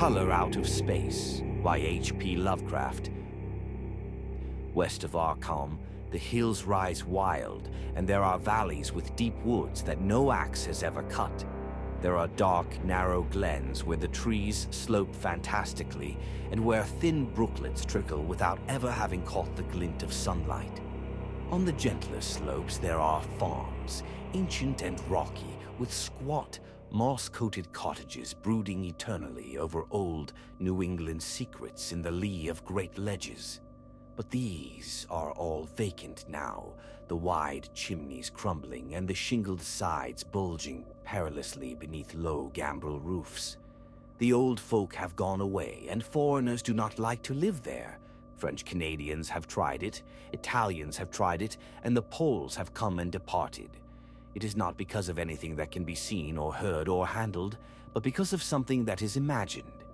Color Out of Space by H.P. Lovecraft. West of Arkham, the hills rise wild, and there are valleys with deep woods that no axe has ever cut. There are dark, narrow glens where the trees slope fantastically and where thin brooklets trickle without ever having caught the glint of sunlight. On the gentler slopes there are farms, ancient and rocky, with squat, moss-coated cottages brooding eternally over old New England secrets in the lee of great ledges. But these are all vacant now, the wide chimneys crumbling and the shingled sides bulging perilously beneath low gambrel roofs. The old folk have gone away, and foreigners do not like to live there. French Canadians have tried it, Italians have tried it, and the Poles have come and departed. It is not because of anything that can be seen or heard or handled, but because of something that is imagined.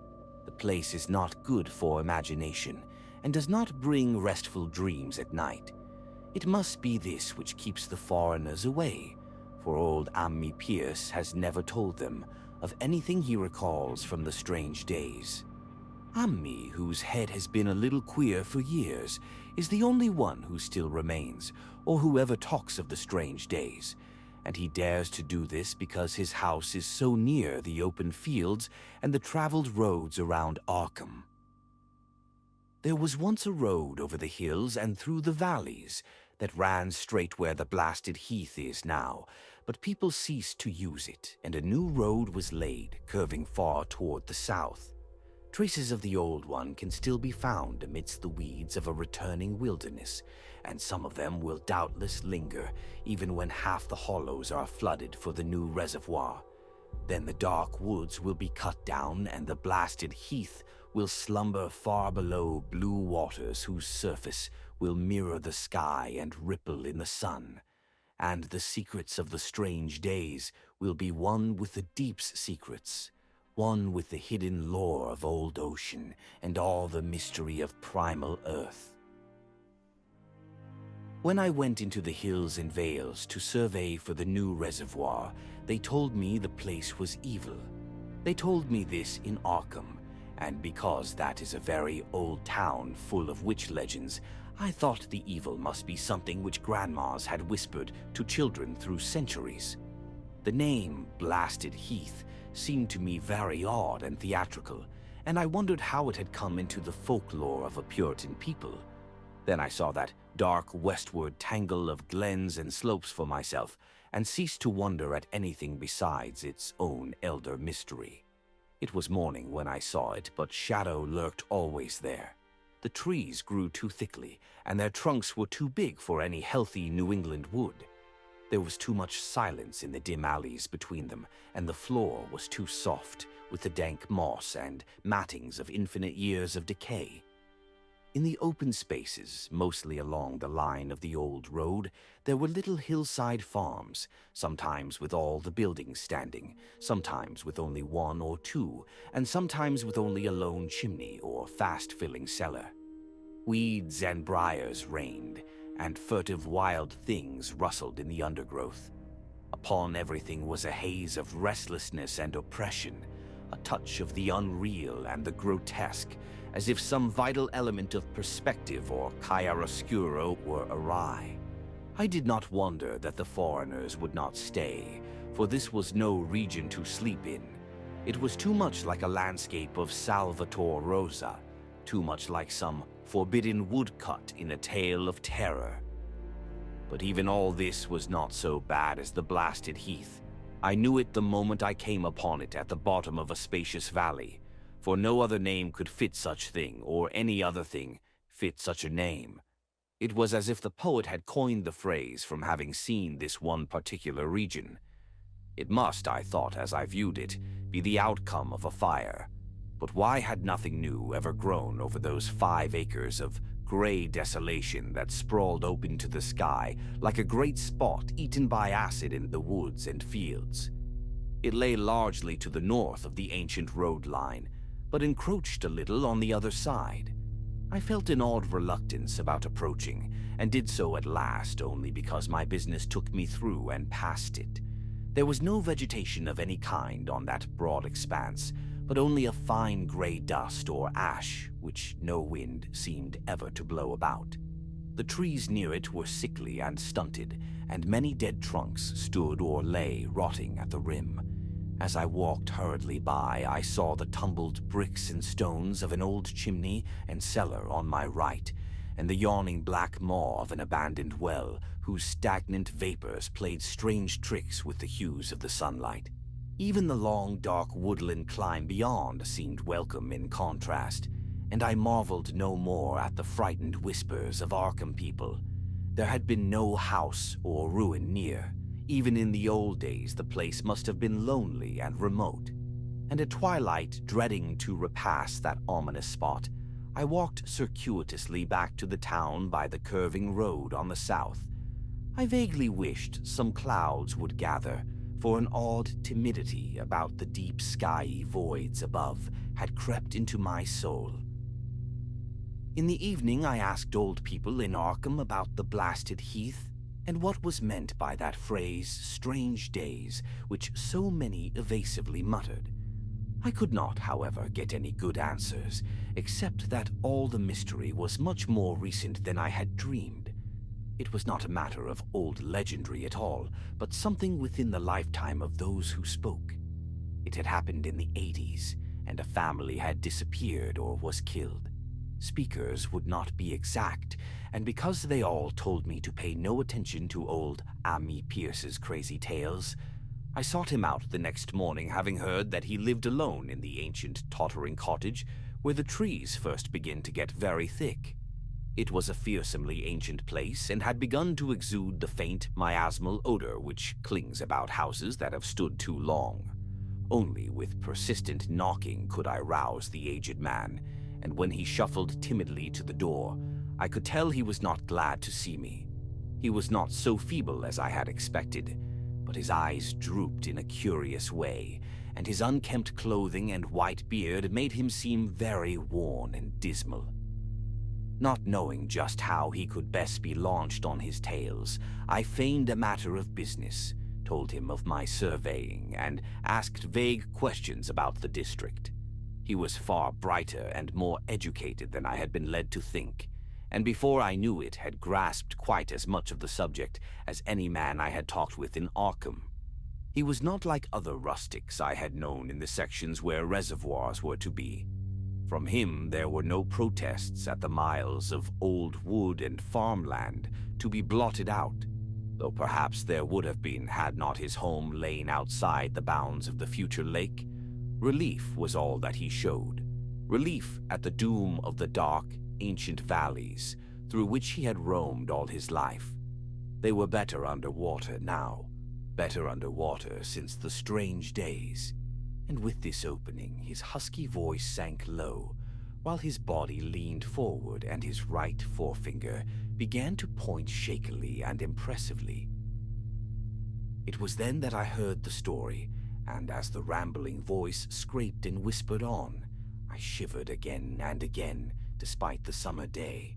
The place is not good for imagination, and does not bring restful dreams at night. It must be this which keeps the foreigners away, for old Ammi Pierce has never told them of anything he recalls from the strange days. Ammi, whose head has been a little queer for years, is the only one who still remains, or who ever talks of the strange days, and he dares to do this because his house is so near the open fields and the traveled roads around Arkham. There was once a road over the hills and through the valleys that ran straight where the blasted heath is now, but people ceased to use it, and a new road was laid, curving far toward the south. Traces of the old one can still be found amidst the weeds of a returning wilderness, and some of them will doubtless linger, even when half the hollows are flooded for the new reservoir. Then the dark woods will be cut down, and the blasted heath will slumber far below blue waters whose surface will mirror the sky and ripple in the sun. And the secrets of the strange days will be one with the deep's secrets, one with the hidden lore of old ocean and all the mystery of primal earth. When I went into the hills and vales to survey for the new reservoir, they told me the place was evil. They told me this in Arkham, and because that is a very old town full of witch legends, I thought the evil must be something which grandmas had whispered to children through centuries. The name Blasted Heath seemed to me very odd and theatrical, and I wondered how it had come into the folklore of a Puritan people. Then I saw that dark westward tangle of glens and slopes for myself, and ceased to wonder at anything besides its own elder mystery. It was morning when I saw it, but shadow lurked always there. The trees grew too thickly, and their trunks were too big for any healthy New England wood. There was too much silence in the dim alleys between them, and the floor was too soft, with the dank moss and mattings of infinite years of decay. In the open spaces, mostly along the line of the old road, there were little hillside farms, sometimes with all the buildings standing, sometimes with only one or two, and sometimes with only a lone chimney or fast-filling cellar. Weeds and briars reigned, and furtive wild things rustled in the undergrowth. Upon everything was a haze of restlessness and oppression, a touch of the unreal and the grotesque, as if some vital element of perspective or chiaroscuro were awry. I did not wonder that the foreigners would not stay, for this was no region to sleep in. It was too much like a landscape of Salvator Rosa, too much like some forbidden woodcut in a tale of terror. But even all this was not so bad as the blasted heath. I knew it the moment I came upon it at the bottom of a spacious valley, for no other name could fit such thing, or any other thing fit such a name. It was as if the poet had coined the phrase from having seen this one particular region. It must, I thought as I viewed it, be the outcome of a fire. But why had nothing new ever grown over those 5 acres of gray desolation that sprawled open to the sky like a great spot eaten by acid in the woods and fields? It lay largely to the north of the ancient road line, but encroached a little on the other side. I felt an odd reluctance about approaching, and did so at last only because my business took me through and past it. There was no vegetation of any kind on that broad expanse, but only a fine gray dust or ash which no wind seemed ever to blow about. The trees near it were sickly and stunted, and many dead trunks stood or lay rotting at the rim. As I walked hurriedly by, I saw the tumbled bricks and stones of an old chimney and cellar on my right, and the yawning black maw of an abandoned well, whose stagnant vapors played strange tricks with the hues of the sunlight. Even the long, dark woodland climb beyond seemed welcome in contrast, and I marveled no more at the frightened whispers of Arkham people. There had been no house or ruin near. Even in the old days, the place must have been lonely and remote. And at twilight, dreading to repass that ominous spot, I walked circuitously back to the town by the curving road on the south. I vaguely wished some clouds would gather, for an odd timidity about the deep skyey voids above had crept into my soul. In the evening, I asked old people in Arkham about the blasted heath and what was meant by that phrase, strange days, which so many evasively muttered. I could not, however, get any good answers, except that all the mystery was much more recent than I had dreamed. It was not a matter of old legendary at all, but something within the lifetime of those who spoke. It had happened in the 80s, and a family had disappeared or was killed. Speakers would not be exact, and because they all told me to pay no attention to old Ammi Pierce's crazy tales, I sought him out the next morning, having heard that he lived alone in the ancient tottering cottage where the trees first begin to get very thick. It was a fearsomely ancient place and had begun to exude the faint miasmal odor which clings about houses that have stood too long. Only with persistent knocking could I rouse the aged man, and when he shuffled timidly to the door, I could tell he was not glad to see me. He was not so feeble as I had expected, but his eyes drooped in a curious way, and his unkempt clothing and white beard made him seem very worn and dismal. Not knowing just how he could best be launched on his tales, I feigned a matter of business, told him of my surveying, and asked vague questions about the district. He was far brighter and more educated than I had been led to think, and before I knew it had grasped quite as much of the subject as any man I had talked with in Arkham. He was not like other rustics I had known in the sections where reservoirs were to be. From him there were no protests at the miles of old wood and farmland to be blotted out, though perhaps there would have been had not his home lain outside the bounds of the future lake. Relief was all that he showed. Relief at the doom of the dark, ancient valleys through which he had roamed all his life. They were better underwater now, better underwater since the strange days. And with this opening, his husky voice sank low, while his body leaned forward and his right forefinger began to point shakily and impressively. It was then that I heard the story, and as the rambling voice scraped and whispered on, I shivered again and again, despite the summer day.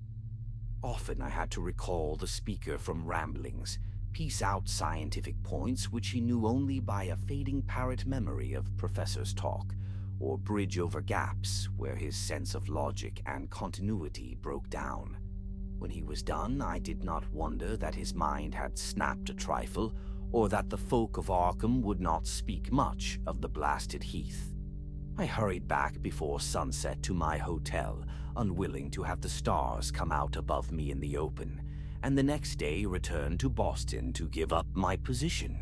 Often I had to recall the speaker from ramblings, piece out scientific points which he knew only by a fading parrot memory of professors' talk, or bridge over gaps where his sense of logic and continuity broke down. When he was done, I did not wonder that his mind had snapped a trifle, or that the folk of Arkham would not speak much of the blasted heath. I hurried back before sunset to my hotel, unwilling to have the stars come out above me in the open, and the next day returned to Boston to give up my position.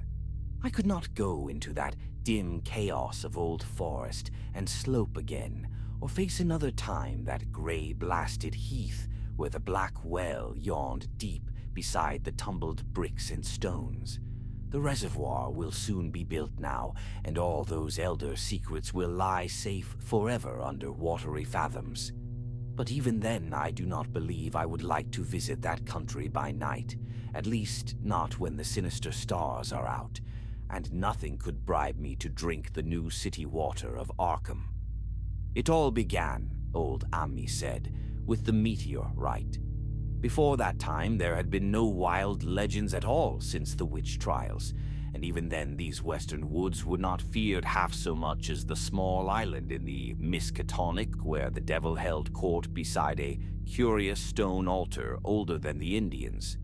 I could not go into that dim chaos of old forest and slope again, or face another time that gray blasted heath where the black well yawned deep beside the tumbled bricks and stones. The reservoir will soon be built now, and all those elder secrets will lie safe forever under watery fathoms. But even then, I do not believe I would like to visit that country by night, at least not when the sinister stars are out, and nothing could bribe me to drink the new city water of Arkham. It all began, old Ammi said, with the meteorite. Before that time, there had been no wild legends at all since the witch trials, and even then these western woods were not feared half so much as the small island in the Miskatonic where the devil held court beside a curious stone altar older than the Indians.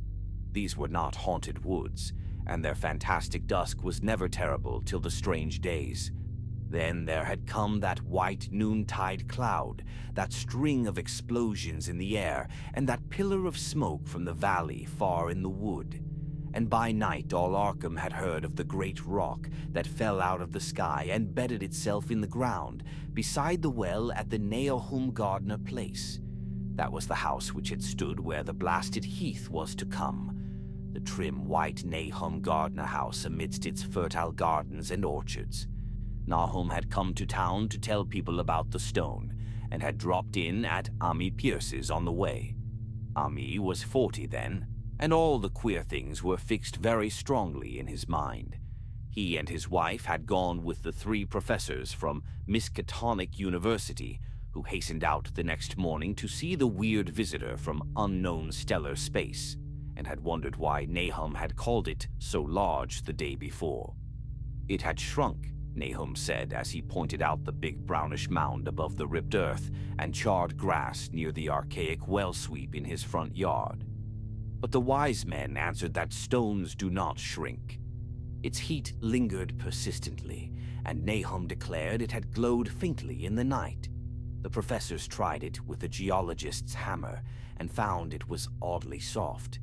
These were not haunted woods, and their fantastic dusk was never terrible till the strange days. Then there had come that white noontide cloud, that string of explosions in the air, and that pillar of smoke from the valley far in the wood. And by night all Arkham had heard of the great rock that fell out of the sky and bedded itself in the ground, beside the well at the Nahum Gardner place. That was the house which had stood where the blasted heath was to come. The trim white Nahum Gardner house amidst its fertile gardens and orchards. Nahum had come to town to tell people about the stone, and had dropped in at Ami Pierce's on the way. Ami was 40 then, and all the queer things were fixed very strongly in his mind. He and his wife had gone with the 3 professors from Miskatonic University, who hastened out the next morning to see the weird visitor from unknown stellar space, and had wondered why Nahum had called it so large the day before. It had shrunk, Nahum said as he pointed out the big brownish mound above the ripped earth and charred grass near the archaic well sweep in his front yard. But the wise men answered that stones do not shrink. Its heat lingered persistently, and Nahum declared it had glowed faintly in the night. The professors tried it with a geologist's hammer and found it was oddly soft.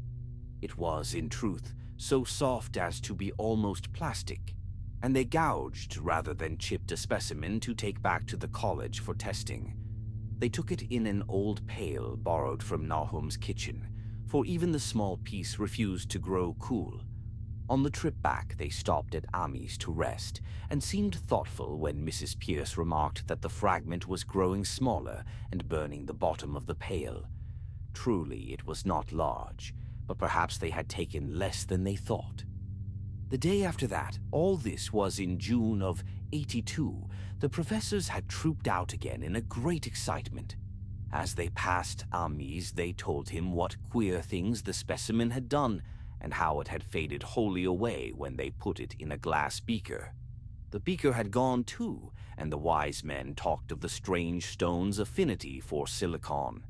It was, in truth, so soft as to be almost plastic, and they gouged rather than chipped a specimen to take back to the college for testing. They took it in an old pail borrowed from Nahum's kitchen, for even the small piece refused to grow cool. On the trip back, they stopped at Ami's to rest, and seemed thoughtful when Mrs. Pierce remarked that the fragment was growing smaller and burning the bottom of the pail. Truly, it was not large, but perhaps they had taken less than they thought. The day after that, all this was in June of '82, the professors had trooped out again in a great excitement. As they passed Ami's, they told him what queer things the specimen had done, and how it had faded wholly away when they put it in a glass beaker. The beaker had gone too, and the wise men talked of the strange stone's affinity for silicon.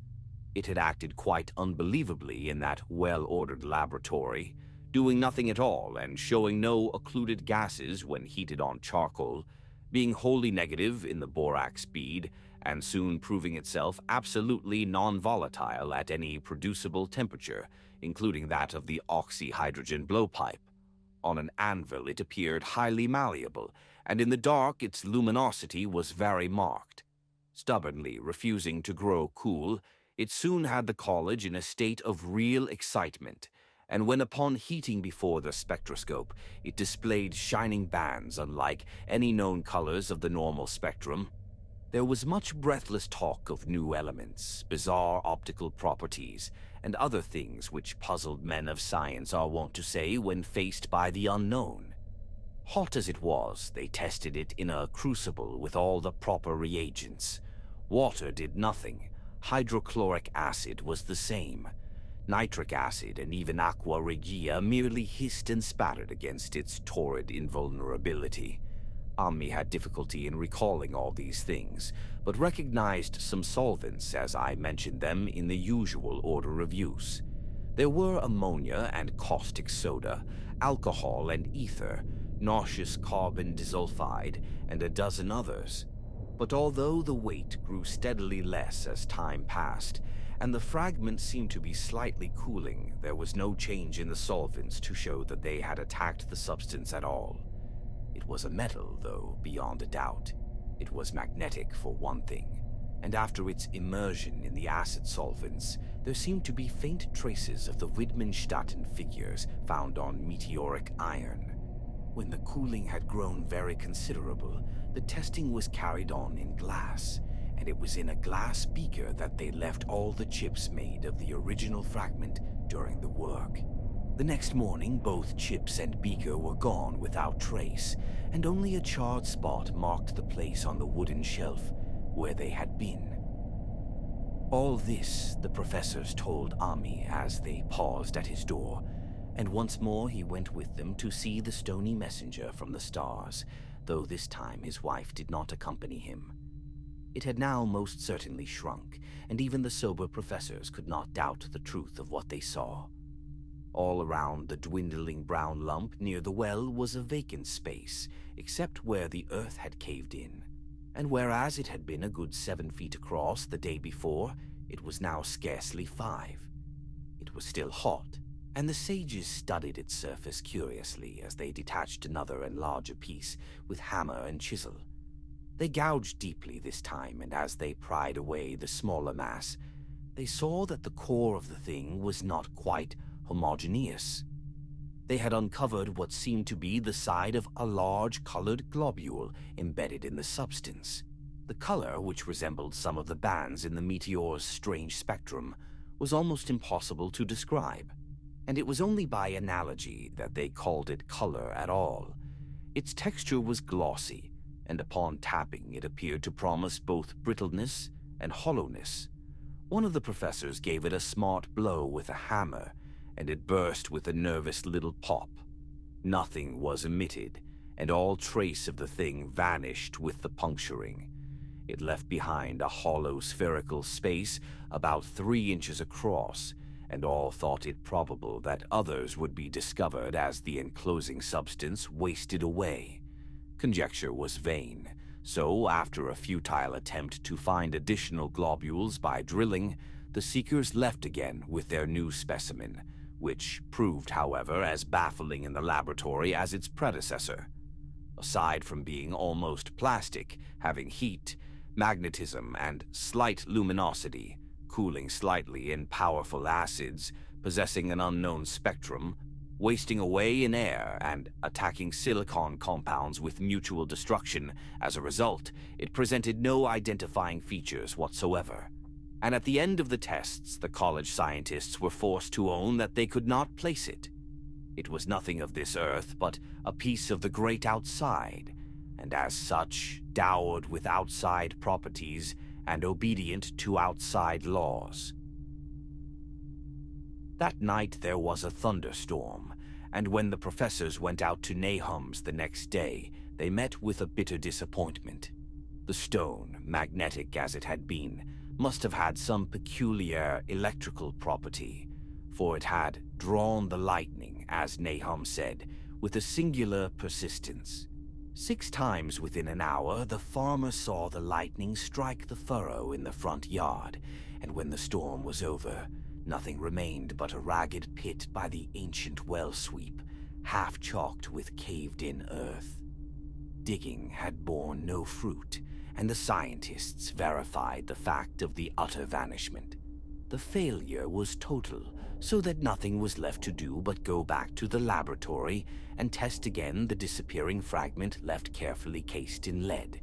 It had acted quite unbelievably in that well-ordered laboratory, doing nothing at all and showing no occluded gases when heated on charcoal, being wholly negative in the borax bead, and soon proving itself absolutely non-volatile at any producible temperature, including that of the oxyhydrogen blowpipe. On an anvil it appeared highly malleable, and in the dark its luminosity was very marked. Stubbornly refusing to grow cool, it soon had the college in a state of real excitement, and when upon heating before the spectroscope, it displayed shining bands unlike any known colors of the normal spectrum. There was much breathless talk of new elements, bizarre optical properties, and other things which puzzled men of science are wont to say when faced by the unknown. Hot as it was, they tested it in a crucible with all the proper reagents. Water did nothing. Hydrochloric acid was the same. Nitric acid and even aqua regia merely hissed and spattered against its torrid invulnerability. Ami had difficulty in recalling all these things, but recognized some solvents as I mentioned them in the usual order of use. There were ammonia and caustic soda, alcohol and ether, nauseous carbon disulfide, and a dozen others. But although the weight grew steadily less as time passed, and the fragments seemed to be slightly cooling, there was no change in the solvents to show that they had attacked the substance at all. It was a metal, though, beyond a doubt. It was magnetic, for one thing, and after its immersion in the acid solvents, there seemed to be faint traces of the Widmanstätten figures found on meteoric iron. When the cooling had grown very considerable, the testing was carried on in glass, and it was in a glass beaker that they left all the chips made of the original fragment during the work. The next morning, both chips and beaker were gone without trace, and only a charred spot marked the place on the wooden shelf where they had been. All this the professors told Ami as they paused at his door, And once more he went with them to see the stony messenger from the stars, though this time his wife did not accompany him. It had now most certainly shrunk, and even the sober professors could not doubt the truth of what they saw. All around the dwindling brown lump near the well was a vacant space, except where the earth had caved in. And whereas it had been a good 7 feet across the day before, it was now scarcely 5. It was still hot, and the sages studied its surface curiously as they detached another and larger piece with hammer and chisel. They gouged deeply this time, and as they pried away the smaller mass, they saw that the core of the thing was not quite homogeneous. They had uncovered what seemed to be the side of a large colored globule embedded in the substance. The color, which resembled some of the bands in the meteor's strange spectrum, was almost impossible to describe, and it was only by analogy that they called it color at all. Its texture was glossy, and upon tapping it appeared to promise both brittleness and hollowness. One of the professors gave it a smart blow with a hammer, and it burst with a nervous little pop. Nothing was emitted, and all trace of the thing vanished with the puncturing. It left behind a hollow spherical space about 3 inches across, and all thought it probable that others would be discovered as the enclosing substance wasted away. Conjecture was vain, so after a futile attempt to find additional globules by drilling, the seekers left again with their new specimen, which proved, however, as baffling in the laboratory as its predecessor. Aside from being almost plastic, having heat, magnetism, and slight luminosity, cooling slightly in powerful acids, possessing an unknown spectrum, wasting away in air, and attacking silicon compounds with mutual destruction, as a result, it presented no identifying features whatsoever. And at the end of the tests, the college scientists were forced to own that they could not place it. It was nothing of this earth, but a piece of the great outside, and as such, dowered with outside properties and obedient to outside laws. That night there was a thunderstorm, and when the professors went out to Nahum's the next day, they met with a bitter disappointment. The stone, magnetic as it had been, must have had some peculiar electrical property, for it had drawn the lightning, as Nahum said, with a singular persistence. 6 times within an hour, the farmer saw the lightning strike the furrow in the front yard, and when the storm was over, nothing remained but a ragged pit by the ancient well sweep, half chalked with caved-in earth. Digging had borne no fruit, and the scientists verified the fact of the utter vanishment. The failure was total, so that nothing was left to do but go back to the laboratory and test again the disappearing fragment left carefully cased in lead.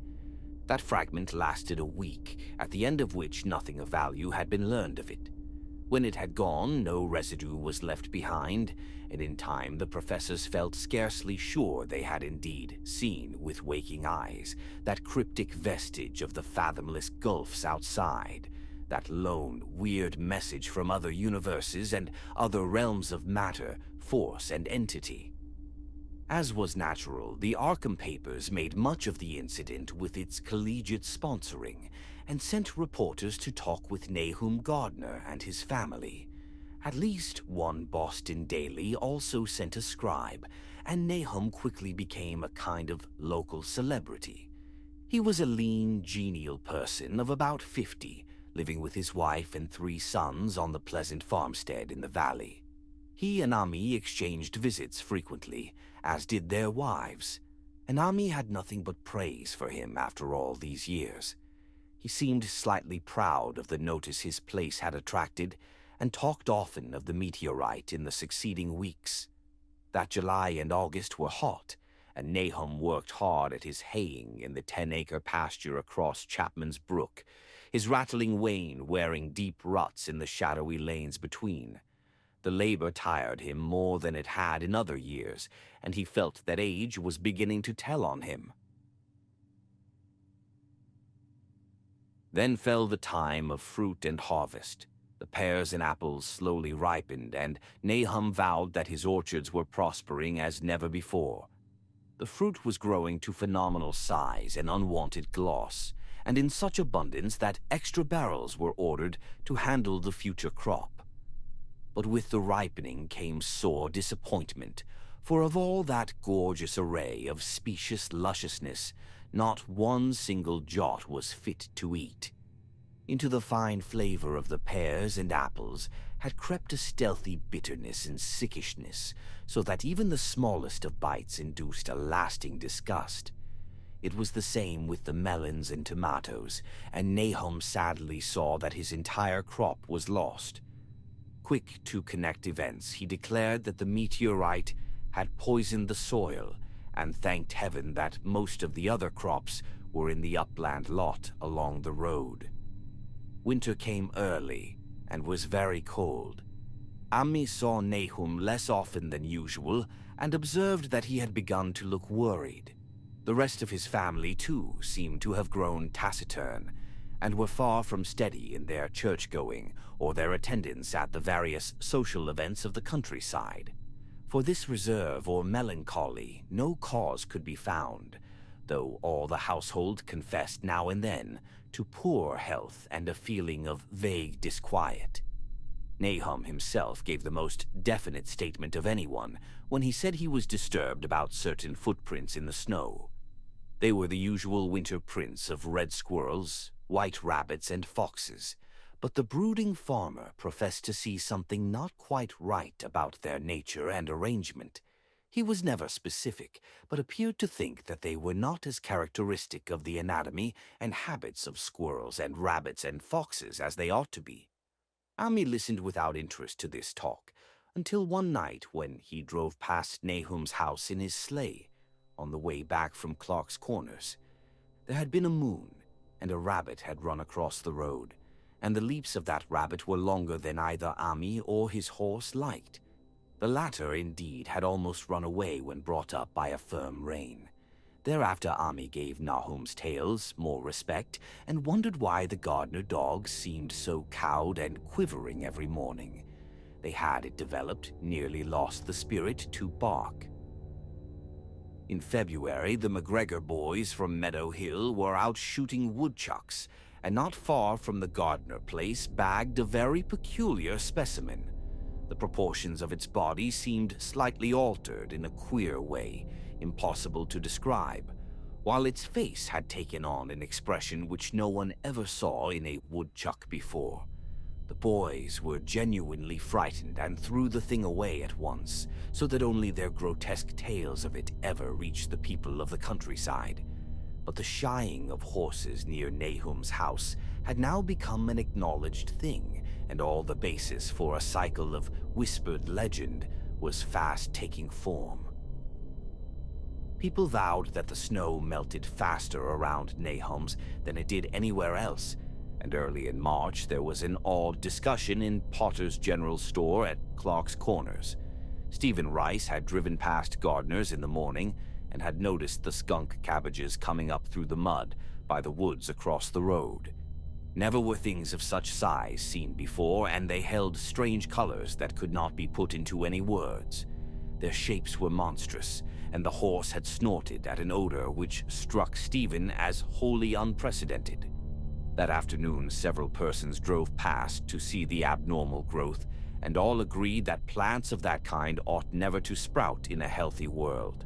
That fragment lasted a week, at the end of which nothing of value had been learned of it. When it had gone, no residue was left behind, and in time the professors felt scarcely sure they had indeed seen with waking eyes that cryptic vestige of the fathomless gulfs outside, that lone, weird message from other universes and other realms of matter, force, and entity. As was natural, the Arkham papers made much of the incident with its collegiate sponsoring, and sent reporters to talk with Nahum Gardner and his family. At least one Boston daily also sent a scribe, and Nahum quickly became a kind of local celebrity. He was a lean, genial person of about 50, living with his wife and 3 sons on the pleasant farmstead in the valley. He and Ami exchanged visits frequently, as did their wives, and Ami had nothing but praise for him after all these years. He seemed slightly proud of the notice his place had attracted, and talked often of the meteorite in the succeeding weeks. That July and August were hot, and Nahum worked hard at his haying in the 10-acre pasture across Chapman's Brook, his rattling wain wearing deep ruts in the shadowy lanes between. The labor tired him more than it had in other years, and he felt that age was beginning to tell on him. Then fell the time of fruit and harvest. The pears and apples slowly ripened, and Nahum vowed that his orchards were prospering as never before. The fruit was growing to phenomenal size and unwanted gloss, and in such abundance that extra barrels were ordered to handle the future crop. But with the ripening came sore disappointment, for of all that gorgeous array of specious lusciousness, not one single jot was fit to eat. Into the fine flavor of the pears and apples had crept a stealthy bitterness and sickishness, so that even the smallest of bites induced a lasting disgust. It was the same with the melons and tomatoes, and Nahum sadly saw that his entire crop was lost. Quick to connect events, he declared that the meteorite had poisoned the soil, and thanked heaven that most of the other crops were in the upland lot along the road. Winter came early and was very cold. Ami saw Nahum less often than usual and observed that he had begun to look worried. The rest of his family, too, seemed to have grown taciturn and were far from steady in their church-going or their attendance at the various social events of the countryside. For this reserve or melancholy no cause could be found, though all the household confessed now and then to poor health and a feeling of vague disquiet. Nahum himself gave the most definite statement of anyone when he said he was disturbed about certain footprints in the snow. They were the usual winter prints of red squirrels, white rabbits, and foxes, but the brooding farmer professed to see something not quite right about their nature and arrangement. He was never specific, but appeared to think that they were not as characteristic of the anatomy and habits of squirrels and rabbits and foxes as they ought to be. Ami listened without interest to this talk, until one night when he drove past Nahum's house in his sleigh, on the way back from Clark's Corners. There had been a moon, and a rabbit had run across the road, and the leaps of that rabbit were longer than either Ami or his horse liked. The latter, indeed, had almost run away when brought up by a firm rein. Thereafter Ami gave Nahum's tales more respect and wondered why the gardener dogs seemed so cowed and quivering every morning. They had, it developed, nearly lost the spirit to bark. In February, the McGregor boys from Meadow Hill were out shooting woodchucks, and not far from the Gardner place bagged a very peculiar specimen. The proportions of its body seemed slightly altered in a queer way, impossible to describe, while its face had taken on an expression which no one ever saw in a woodchuck before. The boys were genuinely frightened and threw the thing away at once, so that only their grotesque tales of it ever reached the people of the countryside. But the shying of horses near Nahum's house had now become an acknowledged thing, and all the basis for a cycle of whispered legend was fast taking form. People vowed that the snow melted faster around Nahum's than it did anywhere else, and early in March there was an awed discussion in Potter's General Store at Clark's Corners. Stephen Rice had driven past Gardner's in the morning and had noticed the skunk cabbages coming up through the mud by the woods across the road. Never were things of such size seen before, and they held strange colors that could not be put into any words. Their shapes were monstrous, and the horse had snorted at an odor which struck Stephen as wholly unprecedented. That afternoon, several persons drove past to see the abnormal growth, and all agreed that plants of that kind ought never to sprout in a healthy world.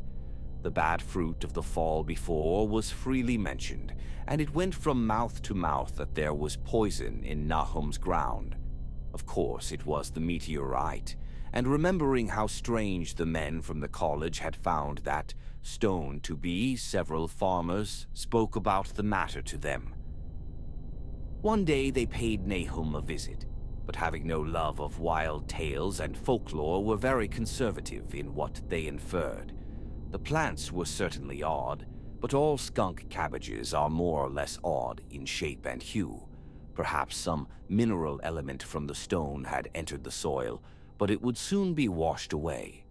The bad fruit of the fall before was freely mentioned, and it went from mouth to mouth that there was poison in Nahum's ground. Of course, it was the meteorite, and remembering how strange the men from the college had found that stone to be, several farmers spoke about the matter to them. One day they paid Nahum a visit, but having no love of wild tales and folklore were very conservative in what they inferred. The plants were certainly odd, but all skunk cabbages are more or less odd in shape and hue. Perhaps some mineral element from the stone had entered the soil, but it would soon be washed away.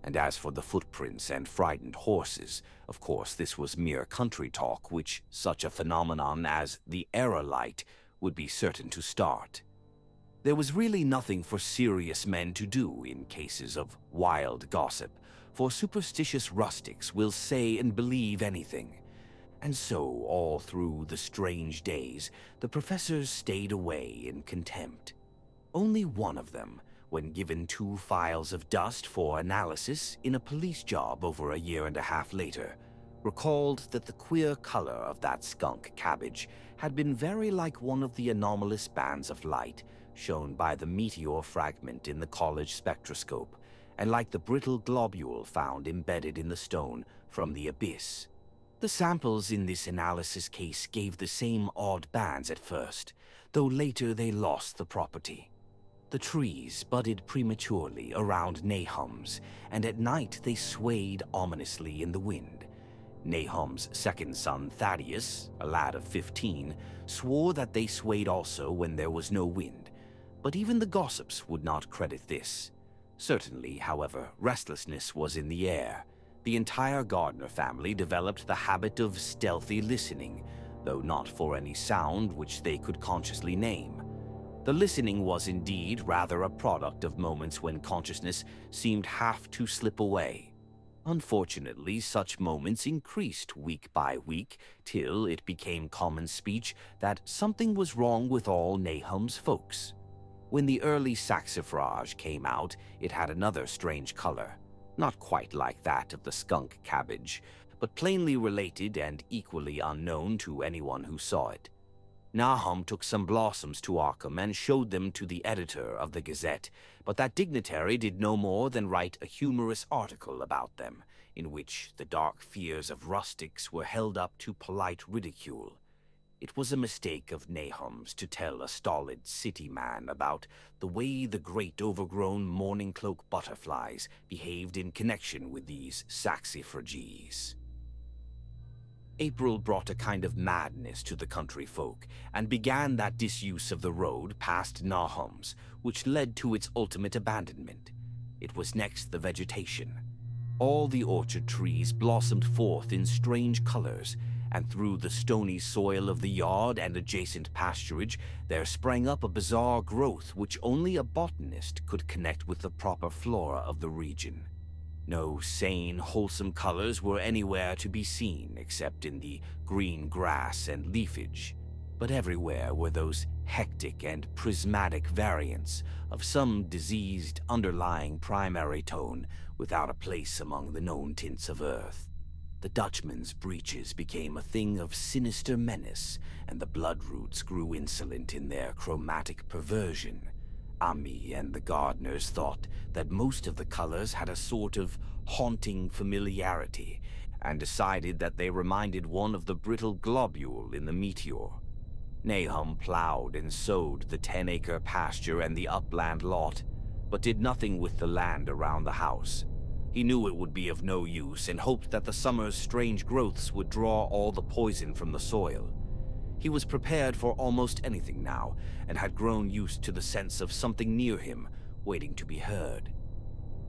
And as for the footprints and frightened horses, of course this was mere country talk which such a phenomenon as the aerolite would be certain to start. There was really nothing for serious men to do in cases of wild gossip, for superstitious rustics will say and believe anything. And so, all through the strange days, the professors stayed away in contempt. Only one of them, when given 2 files of dust for analysis in a police job over a year and a half later, recalled that the queer color of that skunk cabbage had been very like one of the anomalous bands of light shown by the meteor fragment in the college spectroscope, and like the brittle globule found embedded in the stone from the abyss. The samples in this analysis case gave the same odd bands at first, though later they lost the property. The trees budded prematurely around Nahum's, and at night they swayed ominously in the wind. Nahum's second son, Thaddeus, a lad of 15, swore that they swayed also when there was no wind, but even the gossips would not credit this. Certainly, however, restlessness was in the air. The entire Gardner family developed the habit of stealthy listening, though not for any sound which they could consciously name. The listening was indeed rather a product of moments when consciousness seemed half to slip away. Unfortunately, such moments increased week by week till it became common speech that something was wrong with all Nahum's folks. When the early saxifrage came out, it had another strange color, not quite like that of the skunk cabbage, but plainly related and equally unknown to anyone who saw it. Nahum took some blossoms to Arkham and showed them to the editor of the Gazette, but that dignitary did no more than write a humorous article about them, in which the dark fears of rustics were held up to polite ridicule. It was a mistake of Nahum's to tell a stolid city man about the way the great overgrown morning cloak butterflies behaved in connection with these saxifrages. April brought a kind of madness to the country folk, and began that disuse of the road past Nahum's, which led to its ultimate abandonment. It was next the vegetation. All the orchard trees blossomed forth in strange colors, and through the stony soil of the yard and adjacent pasturage there sprang up a bizarre growth which only a botanist could connect with the proper flora of the region. No sane, wholesome colors were anywhere to be seen except in the green grass and leafage, but everywhere were those hectic and prismatic variants of some diseased underlying primary tone without a place among the known tints of earth. The Dutchman's breeches became a thing of sinister menace, and the bloodroots grew insolent in their chromatic perversion. Ami and the gardeners thought that most of the colors had a sort of haunting familiarity, and decided that they reminded one of the brittle globule in the meteor. Nahum plowed and sowed the 10-acre pasture and the upland lot, but did nothing with the land around the house. He knew it would be of no use and hoped that the summer's strange growths would draw all the poison from the soil. He was prepared for almost anything now, and had grown used to the sense of something near him, waiting to be heard.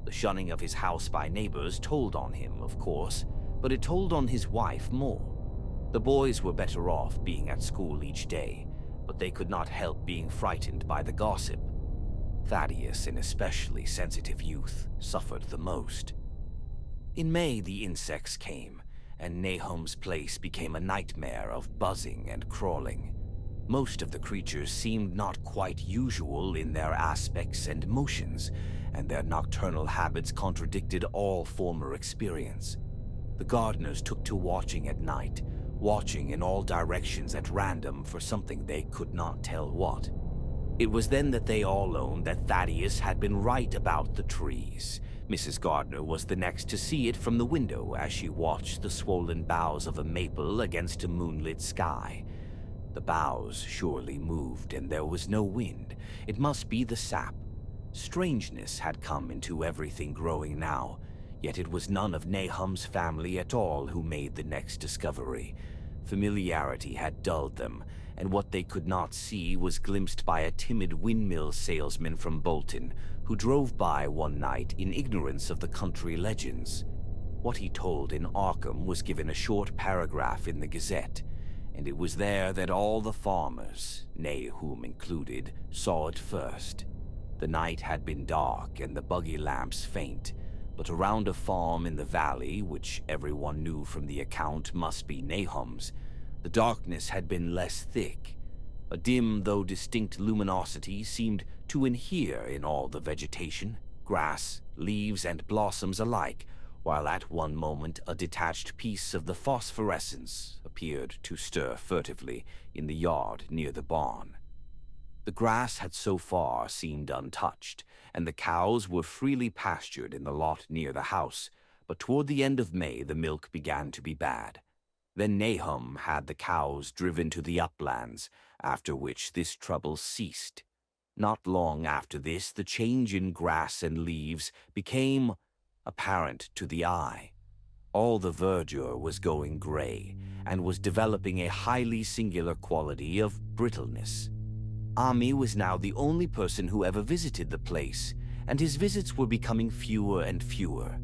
The shunning of his house by neighbors told on him, of course, but it told on his wife more. The boys were better off being at school each day, but they could not help being frightened by the gossip. Thaddeus, an especially sensitive youth, suffered the most. In May, the insects came, and Nahum's place became a nightmare of buzzing and crawling. Most of the creatures seemed not quite usual in their aspects and motions, and their nocturnal habits contradicted all former experience. The gardeners took to watching at night, watching in all directions at random for something they could not tell what. It was then that they all owned that Thaddeus had been right about the trees. Mrs. Gardner was the next to see it from the window as she watched the swollen boughs of a maple against a moonlit sky. The boughs surely moved, and there was no wind. It must be the sap. Strangeness had come into everything growing now, yet it was none of Nahum's family at all who made the next discovery. Familiarity had dulled them, and what they could not see was glimpsed by a timid windmill salesman from Bolton, who drove by one night in ignorance of the country legends. What he told in Arkham was given a short paragraph in the Gazette, and it was there that all the farmers, Nahum included, saw it first. The night had been dark and the buggy lamps faint, but around a farm in the valley, which everyone knew from the account must be Nahum's, the darkness had been less thick. A dim though distinct luminosity seemed to inhere in all the vegetation, grass, leaves, and blossoms alike, while at one moment a detached piece of the phosphorescence appeared to stir furtively in the yard near the barn. The grass had so far seemed untouched, and the cows were freely pastured in the lot near the house, but toward the end of May the milk began to be bad. Then Nahum had the cows driven to the uplands, after which this trouble ceased. Not long after this, the change in grass and leaves became apparent to the eye. All the verdure was going gray, and was developing a highly singular quality of brittleness. Ami was now the only person who ever visited the place, and his visits were becoming fewer and fewer.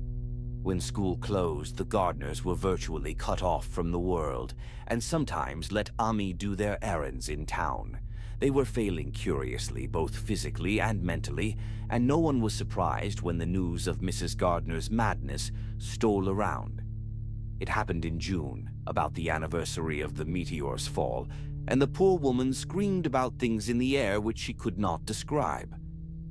When school closed, the gardeners were virtually cut off from the world, and sometimes let Ami do their errands in town. They were failing curiously, both physically and mentally, and no one was surprised when the news of Mrs. Gardner's madness stole around. It happened in June, about the anniversary of the meteor's fall, and the poor woman screamed about things in the air which she could not describe.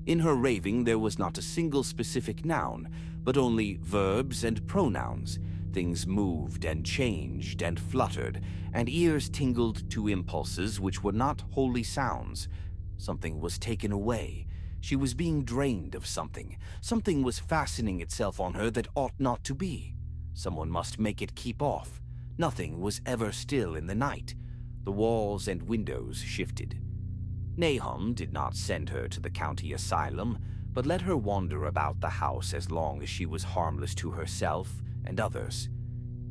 In her raving there was not a single specific noun, but only verbs and pronouns. Things moved and changed and fluttered, and ears tingled to impulses which were not wholly sounds. Something was taken away. She was being drained of something. Something was fastening itself on her that ought not to be. Someone must make it keep off. Nothing was ever still in the night. The walls and windows shifted. Nahum did not send her to the county asylum, but let her wander about the house as long as she was harmless to herself and others.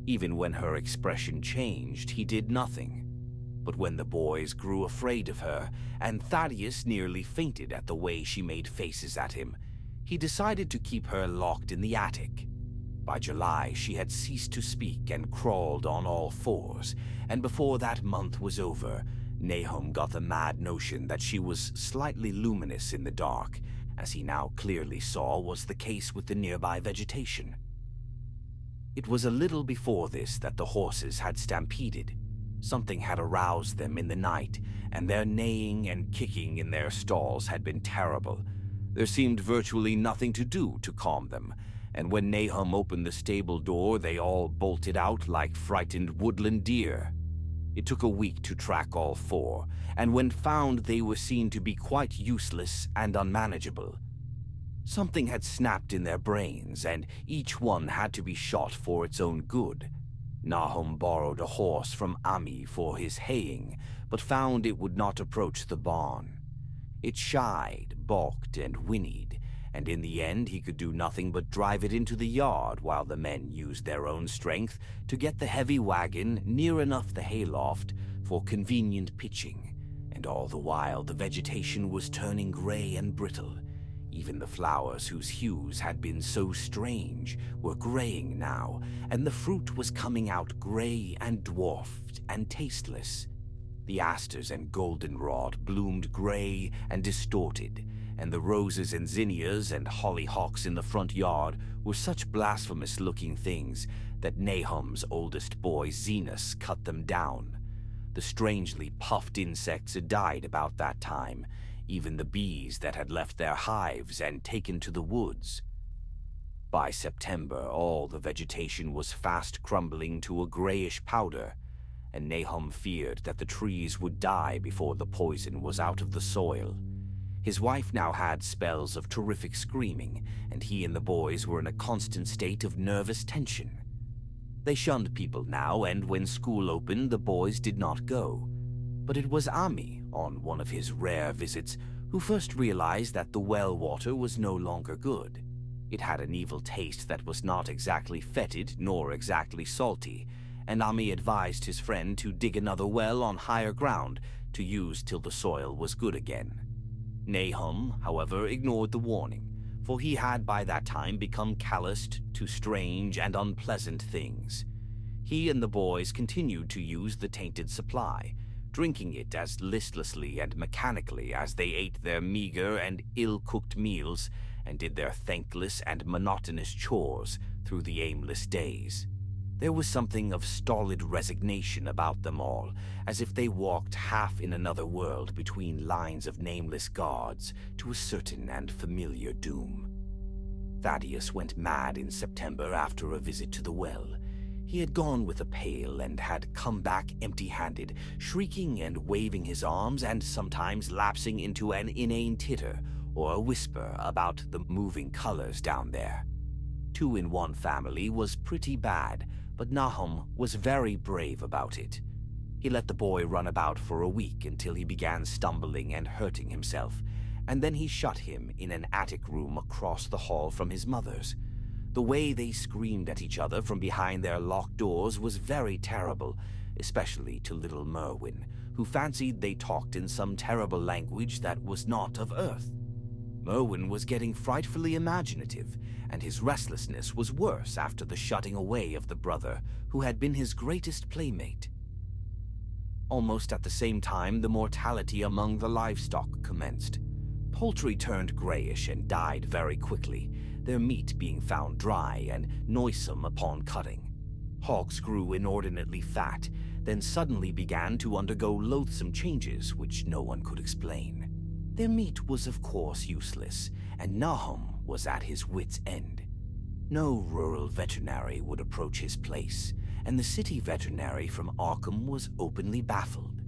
Even when her expression changed, he did nothing. But when the boys grew afraid of her, and Thaddeus nearly fainted at the way she made faces at him, he decided to keep her locked in the attic. By July, she had ceased to speak and crawled on all fours, and before that month was over, Nahum got the mad notion that she was slightly luminous in the dark, as he now clearly saw was the case with the nearby vegetation. It was a little before this that the horses had stampeded. Something had aroused them in the night, and their neighing and kicking in their stalls had been terrible. There seemed virtually nothing to do to calm them, and when Nahum opened the stable door, they all bolted out like frightened woodland deer. It took a week to track all four, and when found they were seen to be quite useless and unmanageable. Something had snapped in their brains, and each one had to be shot for its own good. Nahum borrowed a horse from Ami for his haying, but found it would not approach the barn. It shied, balked, and whinnied, and in the end he could do nothing but drive it into the yard while the men used their own strength to get the heavy wagon near enough the hayloft for convenient pitching, and all the while the vegetation was turning gray and brittle. Even the flowers whose hues had been so strange were graying now, and the fruit was coming out gray and dwarfed and tasteless. The asters and goldenrod bloomed gray and distorted, and the roses and zinnias and hollyhocks in the front yard were such blasphemous-looking things that Nahum's oldest boy, Zenas, cut them down. The strangely puffed insects had died about that time, even the bees that had left their hives and taken to the woods. By September, all the vegetation was fast crumbling to a grayish powder, and Nahum feared that the trees would die before the poison was out of the soil. His wife now had spells of terrific screaming, and he and the boys were in a constant state of nervous tension. They shunned people now, and when school opened, the boys did not go. But it was Ami, on one of his rare visits, who first realized that the well water was no longer good. It had an evil taste that was not exactly fetid nor exactly salty, and Ami advised his friend to dig another well on higher ground to use till the soil was good again. Nahum, however, ignored the warning, for he had by that time become calloused to strange and unpleasant things. He and the boys continued to use the tainted supply, drinking it as listlessly and mechanically as they ate their meager and ill-cooked meals and did their thankless and monotonous chores through the aimless days. There was something of stolid resignation about them all, as if they walked half in another world between lines of nameless guards to a certain and familiar doom. Thaddeus went mad in September after a visit to the well. He had gone with a pail and had come back empty-handed, shrieking and waving his arms and sometimes lapsing into an inane titter or a whisper about the moving colors down there. 2 in 1 family was pretty bad, but Nahum was very brave about it. He let the boy run about for a week until he began stumbling and hurting himself, and then he shut him in an attic room across the hall from his mother's. The way they screamed at each other from behind their locked doors was very terrible, especially to little Merwin, who fancied they talked in some terrible language that was not of Earth. Merwin was getting frightfully imaginative, and his restlessness was worse after the shutting away of the brother who had been his greatest playmate. Almost at the same time, the mortality among the livestock commenced. Poultry turned grayish and died very quickly, their meat being found dry and noisome upon cutting. Hogs grew inordinately fat, then suddenly began to undergo loathsome changes which no one could explain. Their meat was of course useless, and Nahum was at his wit's end. No rural veterinary would approach his place, and the city veterinary from Arkham was openly baffled.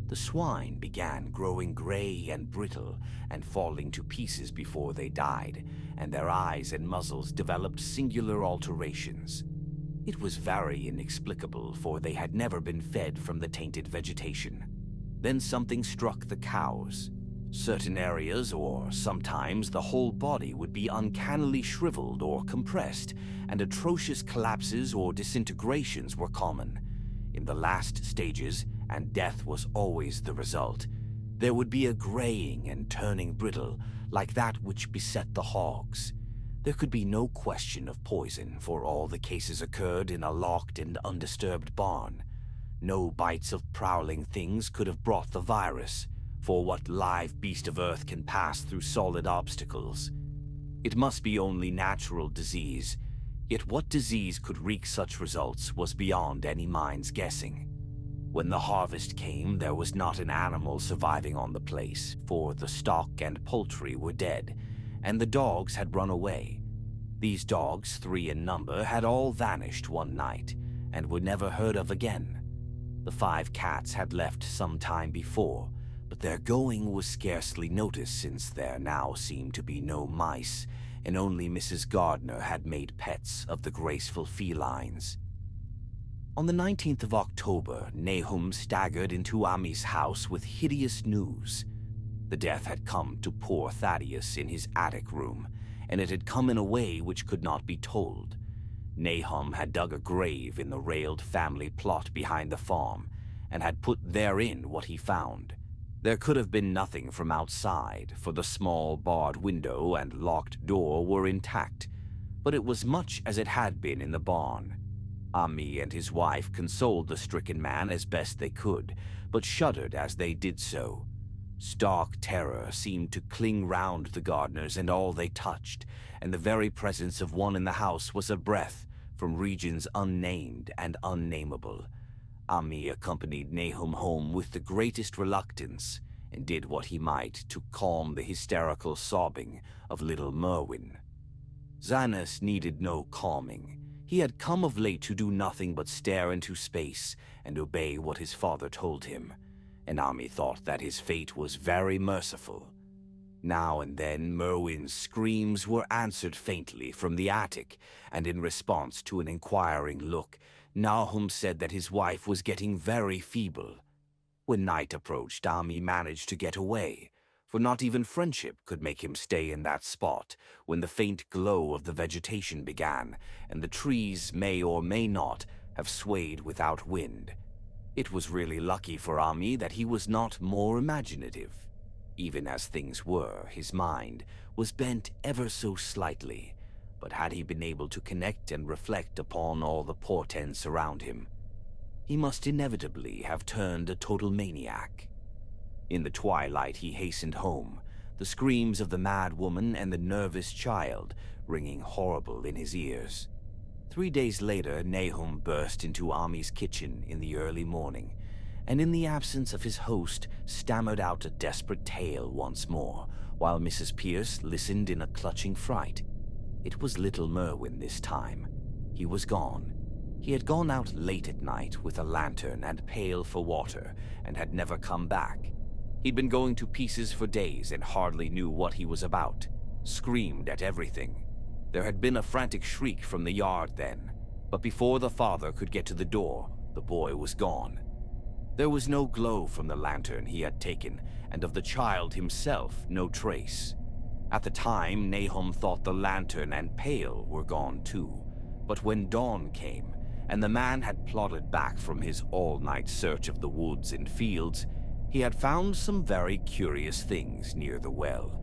The swine began growing gray and brittle and falling to pieces before they died, and their eyes and muzzles developed singular alterations. It was very inexplicable, for they had never been fed from the tainted vegetation. Then something struck the cows. Certain areas, or sometimes the whole body, would be uncannily shriveled or compressed, and atrocious collapses or disintegrations were common. In the last stages, and death was always the result, there would be a graying and turning brittle, like that which beset the hogs. There could be no question of poison, for all the cases occurred in a locked and undisturbed barn. No bites of prowling things could have brought the virus, for what live beast of earth can pass through solid obstacles? It must be only natural disease, yet what disease could wreak such results was beyond any mind's guessing. When the harvest came, there was not an animal surviving on the place, for the stock and poultry were dead, and the dogs had run away. These dogs, 3 in number, had all vanished one night, and were never heard of again. The 5 cats had left some time before, but their going was scarcely noticed since there now seemed to be no mice, and only Mrs. Gardner had made pets of the graceful felines. On the 19th of October, Nahum staggered into Ami's house with hideous news. The death had come to poor Thaddeus in his attic room, and it had come in a way which could not be told. Nahum had dug a grave in the railed family plot behind the farm, and had put therein what he found. There could have been nothing from outside, for the small barred window and locked door were intact, but it was much as it had been in the barn. Ami and his wife consoled the stricken man as best they could, but shuddered as they did so. Stark terror seemed to cling round the Gardners and all they touched, and the very presence of one in the house was a breath from regions unnamed and unnameable. Ami accompanied Nahum home with the greatest reluctance, and did what he might to calm the hysterical sobbing of little Merwin. Xanus needed no calming. He had come of late to do nothing but stare into space and obey what his father told him, and Ami thought that his fate was very merciful. Now and then Merwin's screams were answered faintly from the attic, and in response to an inquiring look, Nahum said that his wife was getting very feeble. When night approached, Ami managed to get away, for not even friendship could make him stay in that spot when the faint glow of the vegetation began, and the trees may or may not have swayed without wind. It was really lucky for Ami that he was not more imaginative. Even as things were, his mind was bent ever so slightly. but had he been able to connect and reflect upon all the portents around him, he must inevitably have turned a total maniac. In the twilight he hastened home, the screams of the mad woman and the nervous child ringing horrible in his ears. 3 days later, Nahum burst into Ami's kitchen in the early morning, and in the absence of his host, stammered out a desperate tale once more, while Mrs. Pierce listened in a clutching fright. It was little Merwin this time. He was gone. He had gone out late at night with a lantern and pail for water, and had never come back. He'd been going to pieces for days and hardly knew what he was about. Screamed at everything. There had been a frantic shriek from the yard then, but before the father could get to the door, the boy was gone. There was no glow from the lantern he had taken, and of the child himself no trace. At the time, Nahum thought the lantern and pail were gone too, but when dawn came, and the man had plodded back from his all-night search of the woods and fields, he had found some very curious things near the well.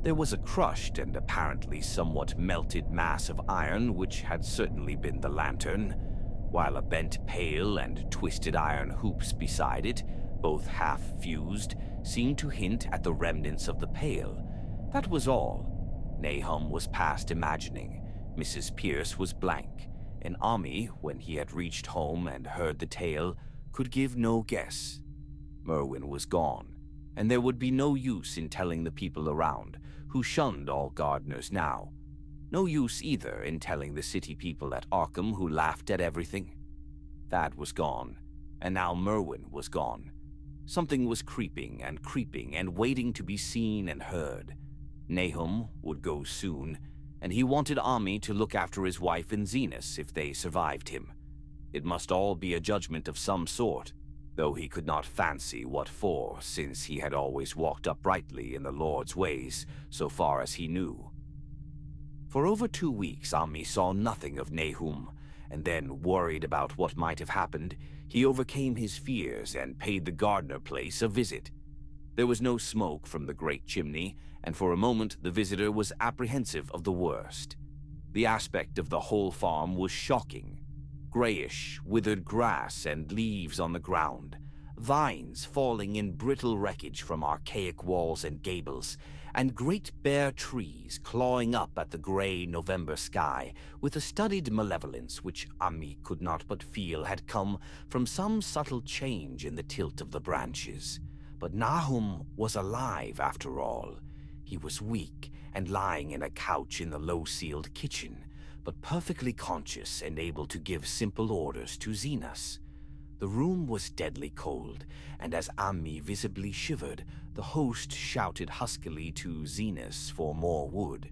There was a crushed and apparently somewhat melted mass of iron which had certainly been the lantern, while a bent pail and twisted iron hoops beside it, both half-fused, seemed to hint at the remnants of the pail. That was all. Nahum was past imagining. Mrs. Pierce was blank, and Ami, when he had reached home and heard the tale, could give no guess. Merwin was gone, and there would be no use in telling the people around, who shunned all gardeners now. No use either in telling the city people at Arkham, who laughed at everything. Thad was gone, and now Merwin was gone. Something was creeping and waiting to be seen and heard. Nahum would go soon, and he wanted Ami to look after his wife and Zenas if they survived him. It must all be a judgment of some sort, though he could not fancy what for, since he had always walked uprightly in the Lord's ways, so far as he knew. For over 2 weeks, Ami saw nothing of Nahum, and then, worried about what might have happened, he overcame his fears and paid the gardener place a visit. There was no smoke from the great chimney, and for a moment the visitor was apprehensive of the worst. The aspect of the whole farm was shocking. Grayish, withered grass and leaves on the ground, vines falling in brittle wreckage from archaic walls and gables, and great bare trees clawing up at the gray November sky with a studied malevolence which Ami could not but feel had come from some subtle change in the tilt of the branches. But Nahum was alive after all. He was weak and lying in a couch in the low-ceiled kitchen, but perfectly conscious and able to give simple orders to Zenas. The room was deadly cold, and as Ami visibly shivered, the host shouted huskily to Zenas for more wood.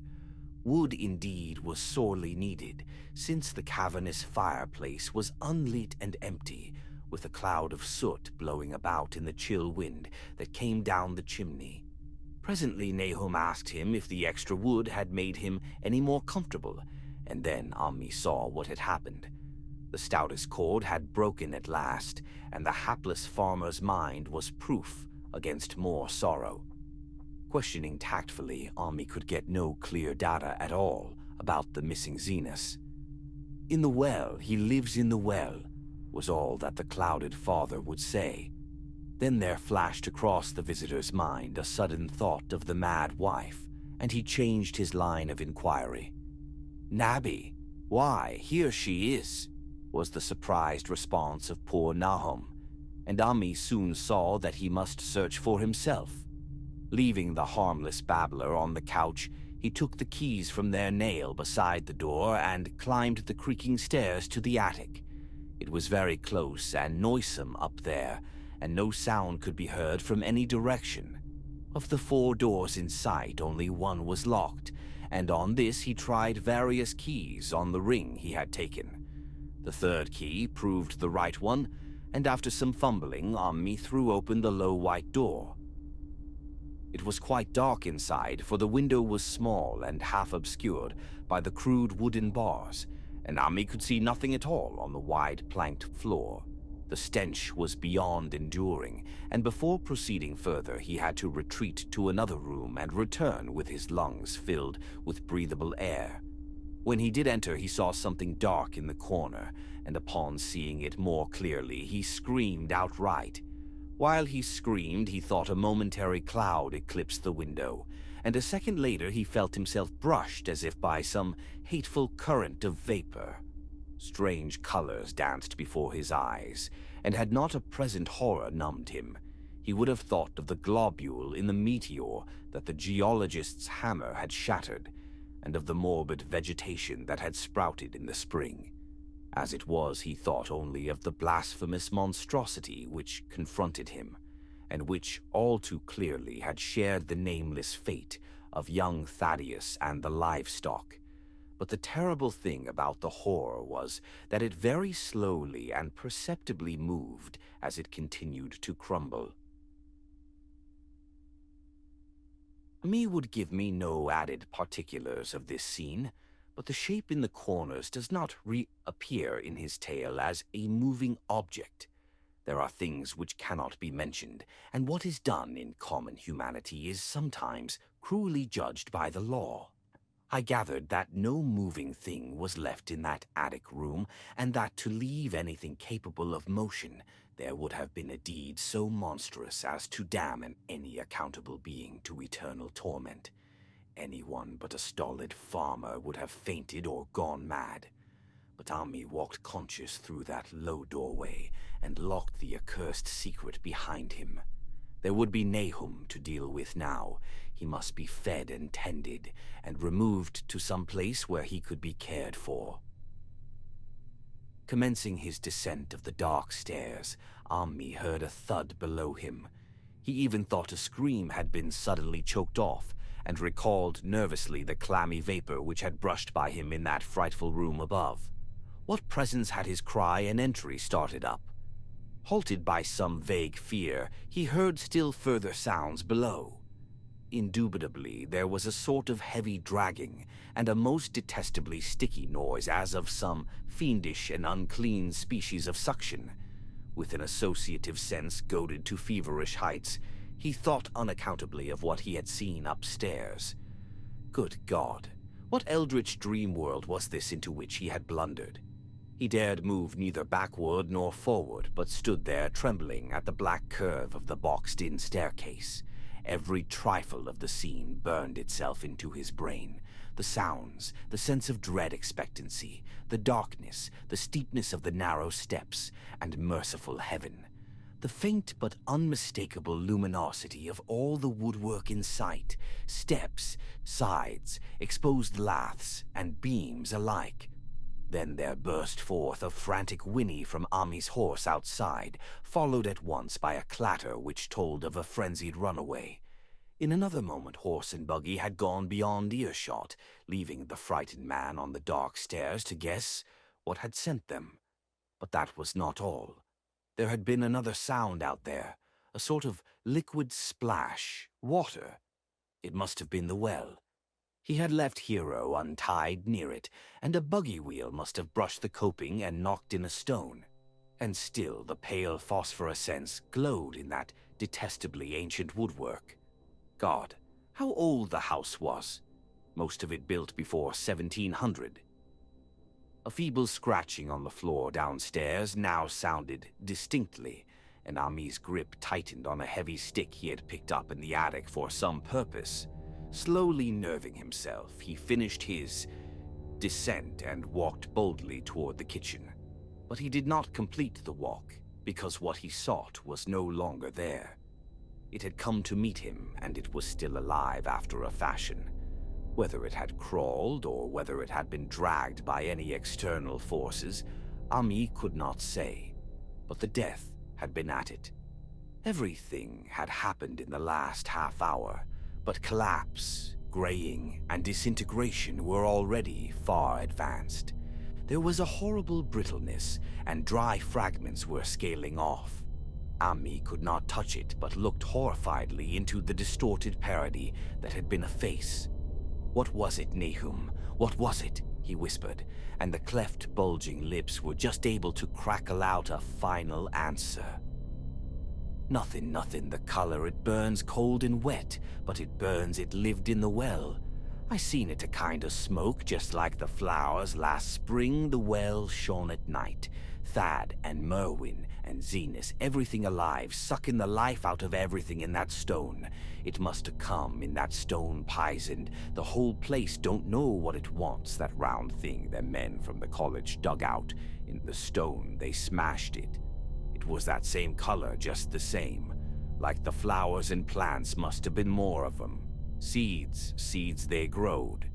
Wood indeed was sorely needed, since the cavernous fireplace was unlit and empty, with a cloud of soot blowing about in the chill wind that came down the chimney. Presently Nahum asked him if the extra wood had made him any more comfortable, and then Ami saw what had happened. The stoutest cord had broken at last, and the hapless farmer's mind was proof against more sorrow. Questioning tactfully, Ami could get no clear data at all about the missing Zenas. "In the well, he lives in the well," was all that the clouded father would say. Then there flashed across the visitor's mind a sudden thought of the mad wife, and he changed his line of inquiry. "Nabby, why, here she is," was the surprised response of poor Nahum, and Ami soon saw that he must search for himself. Leaving the harmless babbler on the couch, he took the keys from their nail beside the door and climbed the creaking stairs to the attic. It was very close and noisome up there, and no sound could be heard from any direction. Of the 4 doors in sight, only one was locked, and on this he tried various keys on the ring he had taken. The 3rd key proved the right one, and after some fumbling, Ami threw open the low white door. It was quite dark inside, for the window was small and half obscured by the crude wooden bars, and Ami could see nothing at all on the wide planked floor. The stench was beyond enduring, and before proceeding further he had to retreat to another room and return with his lungs filled with breathable air. When he did enter, he saw something dark in the corner, and upon seeing it more clearly, he screamed outright. While he screamed, he thought a momentary cloud eclipsed the window, and a second later he felt himself brushed as if by some hateful current of vapor. Strange colors danced before his eyes, and had not a present horror numbed him, he would have thought of the globule in the meteor that the geologist's hammer had shattered, and of the morbid vegetation that had sprouted in the spring. As it was, he thought only of the blasphemous monstrosity which confronted him, and which all too clearly had shared the nameless fate of young Thaddeus and the livestock. But the terrible thing about the horror was that it very slowly and perceptibly moved as it continued to crumble. Me would give me no added particulars of this scene, but the shape in the corners does not reappear in his tale as a moving object. There are things which cannot be mentioned, and what is done in common humanity is sometimes cruelly judged by the law. I gathered that no moving thing was left in that attic room, and that to leave anything capable of motion, there would have been a deed so monstrous as to damn any accountable being to eternal torment. Anyone but a stolid farmer would have fainted or gone mad. But Ami walked conscious through that low doorway and locked the accursed secret behind him. There would be Nahum to deal with now. He must be fed and tended, and removed to some place where he could be cared for. Commencing his descent of the dark stairs, Ami heard a thud below him. He even thought a scream had been suddenly choked off, and recalled nervously the clammy vapor which had brushed by him in that frightful room above. What presence had his cry and entry started up? Halted by some vague fear, he heard still further sounds below. Indubitably, there was a sort of heavy dragging, and a most detestably sticky noise as of some fiendish and unclean species of suction. With an associative sense goaded to feverish heights, he thought unaccountably of what he had seen upstairs. Good God, what eldritch dream world was this into which he had blundered? He dared move neither backward nor forward, but stood there trembling at the black curve of the boxed-in staircase. Every trifle of the scene burned itself into his brain. The sounds, the sense of dread expectancy, the darkness, the steepness of the narrow steps, and merciful heaven. The faint but unmistakable luminosity of all the woodwork in sight, steps, sides, exposed laths, and beams alike. Then there burst forth a frantic whinny from Ami's horse outside, followed at once by a clatter which told of a frenzied runaway. In another moment horse and buggy had gone beyond earshot, leaving the frightened man on the dark stairs to guess what had sent them. But that was not all. There had been another sound out there, a sort of liquid splash, water. It must have been the well. He had left Hero untied near it, and a buggy wheel must have brushed the coping and knocked in a stone. And still the pale phosphorescence glowed in that detestably ancient woodwork. God, how old the house was! Most of it built before 1700. A feeble scratching on the floor downstairs now sounded distinctly, and Ami's grip tightened on a heavy stick he had picked up in the attic for some purpose. Slowly nerving himself, he finished his descent and walked boldly toward the kitchen. But he did not complete the walk, because what he sought was no longer there. It had come to meet him, and it was still alive after a fashion. Whether it had crawled, or whether it had been dragged by any external forces, Ami could not say. But the death had been at it. Everything had happened in the last half hour, but collapse, graying, and disintegration were already far advanced. There was a horrible brittleness, and dry fragments were scaling off. Ami could not touch it, but looked horrifiedly into the distorted parody that had been a face. "What was it, Nahum? What was it?" he whispered, and the cleft, bulging lips were just able to crackle out a final answer. Nothing, the color it burns cold and wet, but it burns it lived in the well. I seen it a kind of smoke just like the flowers last spring the well shone at night. Thad and Merwin and Zenus, everything alive, sucking the life out of everything in that stone. It must have come in that stone poisoned. The whole place don't know what it wants, that round thing them men from the college dug out. In the stone, they smashed it. It was that same color, just the same. Like the flowers and plants must have been more of them. Seeds they growed.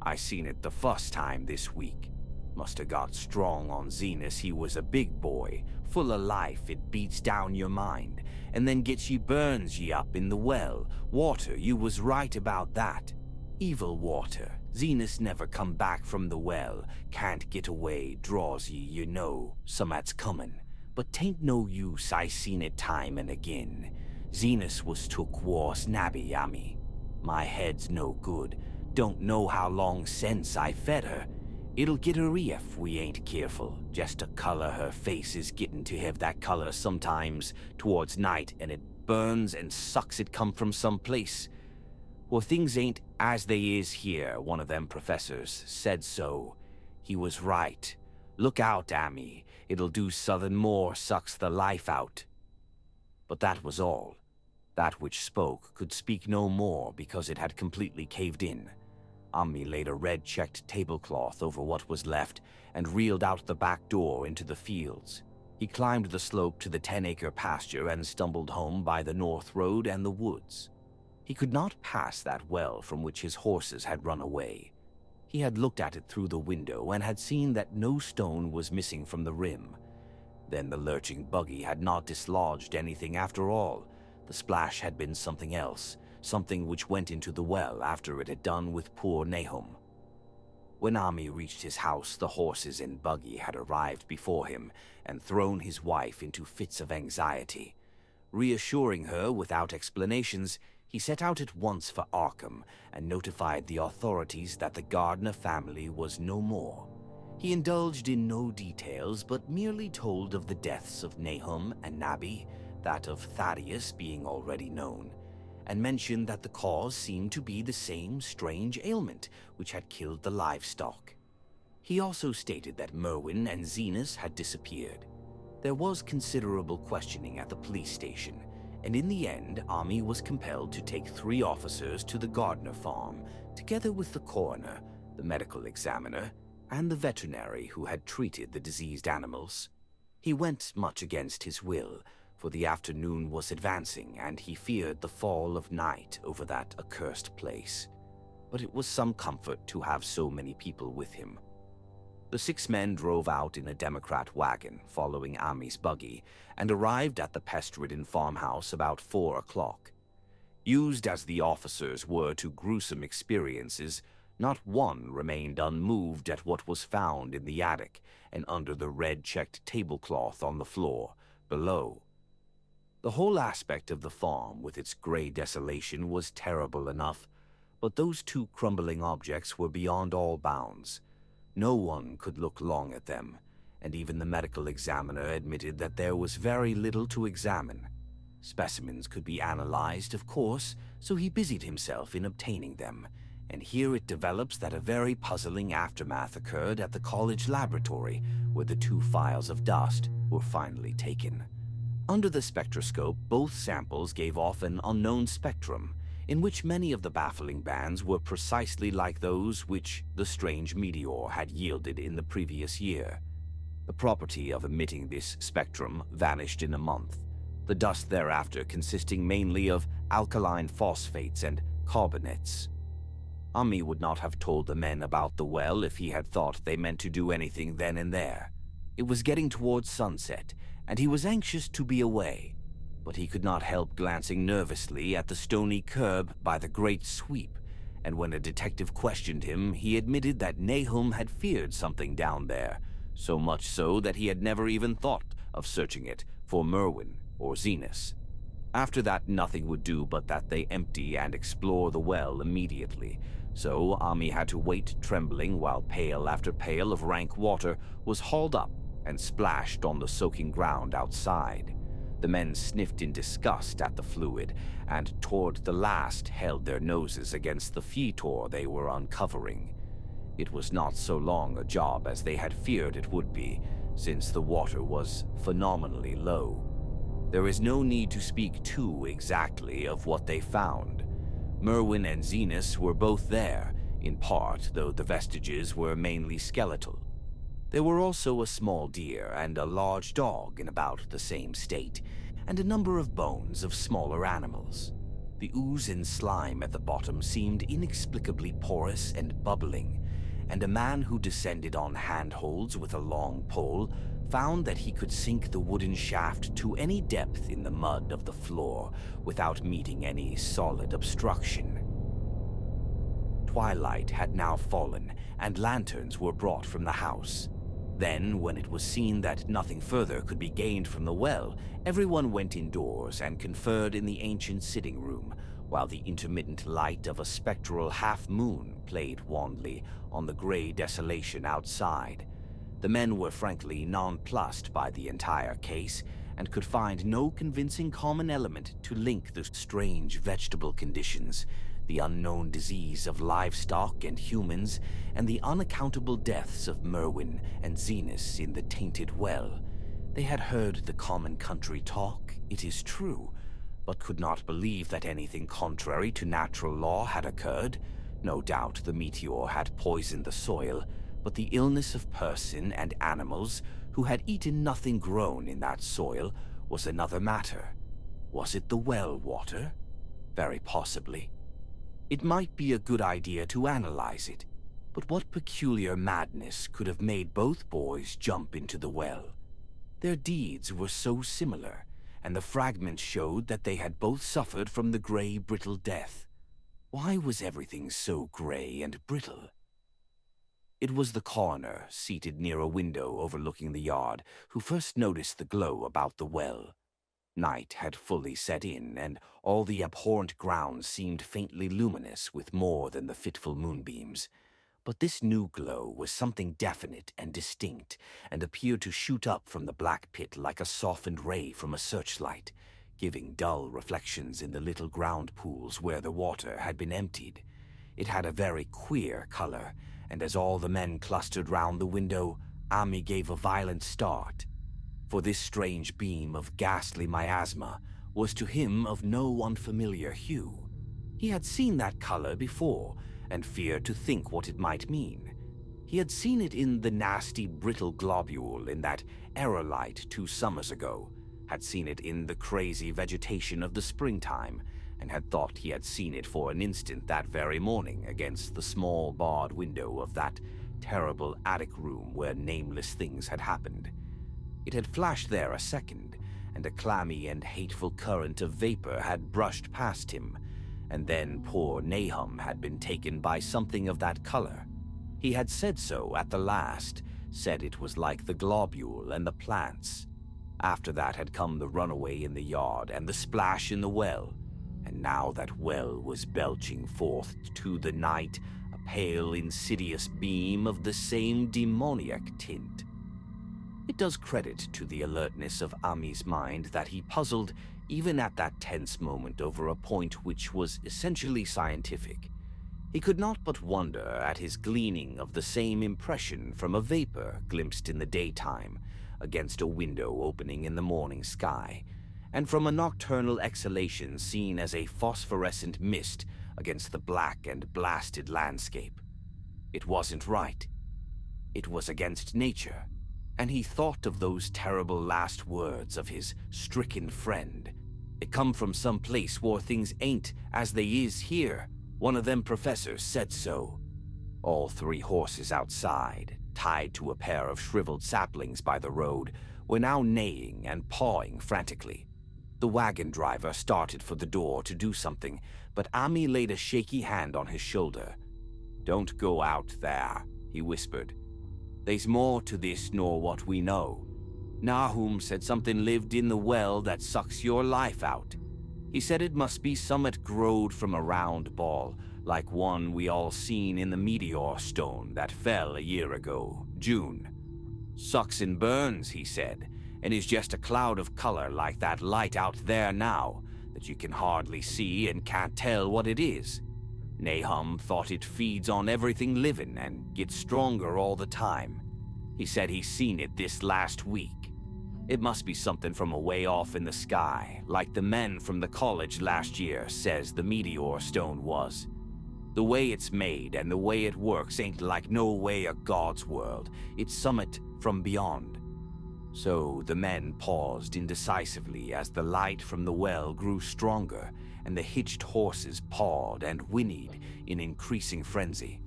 I seen it the first time this week. Must have got strong on Zenus. He was a big boy, full of life. It beats down your mind, and then burns ye up in the well. Water, you was right about that. Evil water. Zenus never come back from the well. Can't get away, draws ye, you know. Some'at's comin'. But 'tain't no use, I seen it time and again. Zenus was took war snabby, Ami. My head's no good. Don't know how long since I fed her. It'll get her if we ain't careful. Just to color her face is getting to have that color sometimes towards night, and it burns and sucks it come from some place. Well, things ain't as they is here, one of them professors said so. He was right. Look out, Ami. It'll do something more, sucks the life out. But that was all. That which spoke could speak no more because it had completely caved in. Ami laid a red-checked tablecloth over what was left and reeled out the back door into the fields. He climbed the slope to the 10-acre pasture and stumbled home by the north road and the woods. He could not pass that well from which his horses had run away. He had looked at it through the window and had seen that no stone was missing from the rim. Then the lurching buggy had not dislodged anything after all. The splash had been something else, something which went into the well after it had done with poor Nahum. When Ami reached his house, the horses and buggy had arrived before him and thrown his wife into fits of anxiety. Reassuring her without explanations, he set out at once for Arkham and notified the authorities that the Gardner family was no more. He indulged in no details, but merely told of the deaths of Nahum and Nabby, that of Thaddeus being already known, and mentioned that the cause seemed to be the same strange ailment which had killed the livestock. He also stated that Merwin and Zenus had disappeared. There was considerable questioning at the police station, and in the end, Ami was compelled to take 3 officers to the Gardner farm, together with the coroner, the medical examiner, and the veterinary who had treated the diseased animals. He went much against his will, for the afternoon was advancing, and he feared the fall of night over that accursed place. But it was some comfort to have so many people with him. The 6 men drove out in a Democrat wagon, following Ami's buggy, and arrived at the pest-ridden farmhouse about 4 o'clock. Used as the officers were to gruesome experiences, not one remained unmoved at what was found in the attic and under the red-checked tablecloth on the floor below. The whole aspect of the farm, with its gray desolation, was terrible enough, but those 2 crumbling objects were beyond all bounds. No one could look long at them, and even the medical examiner admitted that there was very little to examine. Specimens could be analyzed, of course, so he busied himself in obtaining them, and here it develops that a very puzzling aftermath occurred at the college laboratory, where the 2 files of dust were finally taken. Under the spectroscope, both samples gave off an unknown spectrum, in which many of the baffling bands were precisely like those which the strange meteor had yielded in the previous year. The property of emitting this spectrum vanished in a month, the dust thereafter consisting mainly of alkaline phosphates and carbonates. Ami would not have told the men about the well if he had thought they meant to do anything then and there. It was getting towards sunset, and he was anxious to be away, but he could not help glancing nervously at the stony curb by the great sweep, and when a detective questioned him, he admitted that Nahum had feared something down there, so much so that he had never even thought of searching it for Merwin or Zenus. After that, nothing would do but that they empty and explore the well immediately, so Ami had to wait trembling while pail after pail of rank water was hauled up and splashed on the soaking ground outside. The men sniffed in disgust at the fluid, and toward the last held their noses against the fetor they were uncovering. It was not so long a job as they had feared it would be, since the water was phenomenally low. There is no need to speak too exactly of what they found. Merwin and Zenas were both there, in part, though the vestiges were mainly skeletal. There were also a small deer and a large dog in about the same state, and a number of bones of smaller animals. The ooze and slime at the bottom seemed inexplicably porous and bubbling, and a man who descended on handholds with a long pole found that he could sink the wooden shaft to any depth in the mud of the floor without meeting any solid obstruction. Twilight had now fallen, and lanterns were brought from the house. Then, when it was seen that nothing further could be gained from the well, everyone went indoors and conferred in the ancient sitting room, while the intermittent light of a spectral half-moon played wanly on the gray desolation outside. The men were frankly nonplussed by the entire case, and could find no convincing common element to link the strange vegetable conditions, the unknown disease of livestock and humans, and the unaccountable deaths of Merwin and Zenas in the tainted well. They had heard the common country talk, it is true, but could not believe that anything contrary to natural law had occurred. No doubt the meteor had poisoned the soil, but the illness of person and animals who had eaten nothing grown in that soil was another matter. Was it the well water? Very possibly. It might be a good idea to analyze it, but what peculiar madness could have made both boys jump into the well? Their deeds were so similar, and the fragments showed that they had both suffered from the gray, brittle death. Why was everything so gray and brittle? It was the coroner, seated near a window overlooking the yard, who first noticed the glow about the well. Night had fully set in, and all the abhorrent ground seemed faintly luminous with more than the fitful moonbeams. But this new glow was something definite and distinct, and appeared to shoot up from the black pit like a softened ray from a searchlight, giving dull reflections in the little ground pools where the water had been emptied. It had a very queer color, and as all the men clustered round the window, Ami gave a violent start. For this strange beam of ghastly miasma was to him of no unfamiliar hue. He had seen that color before, and feared to think what it might mean. He had seen it in the nasty brittle globule in that aerolite 2 summers ago, had seen it in the crazy vegetation of the springtime, and had thought he had seen it for an instant that very morning against the small barred window of that terrible attic room where nameless things had happened. It had flashed there a second, and a clammy and hateful current of vapor had brushed past him, and then poor Nahum had been taken by something of that color. He had said so at the last, said it was like the globule and the plants. After that had come the runaway in the yard and the splash in the well, and now that well was belching forth to the night a pale, insidious beam of the same demoniac tint. It does credit to the alertness of Ami's mind that he puzzled even at that tense moment over a point which was essentially scientific. He could not but wonder at his gleaning of the same impression from a vapor glimpsed in the daytime against a window opening in the morning sky, and from a nocturnal exhalation seen as a phosphorescent mist against the black and blasted landscape. It wasn't right. It was against nature. And he thought of those terrible last words of his stricken friend. It come from some place where things ain't as they is here. One of them professors said so. All 3 horses outside, tied to a pair of shriveled saplings by the road, were now neighing and pawing frantically. The wagon driver started for the door to do something, but Ami laid a shaky hand on his shoulder. "Don't go out there," he whispered. "There's more to this nor what we know. Nahum said something lived in the well that sucks your life out. He said it must be summat growed from a round ball, like one we all seen in the meteor stone that fell a year ago, June. Sucks and burns, he said, and is just a cloud of color like that light out there now that you can hardly see and can't tell what it is. Nahum thought it feeds on everything living and gets stronger all the time. He said he's seen it this last week. It must be something from a way off in the sky, like the men from the college last year says the meteor stone was. The way it's made and the way it works ain't like no way of God's world. It's summit from beyond. So the men paused indecisively as the light from the well grew stronger and the hitched horses pawed and whinnied in increasing frenzy.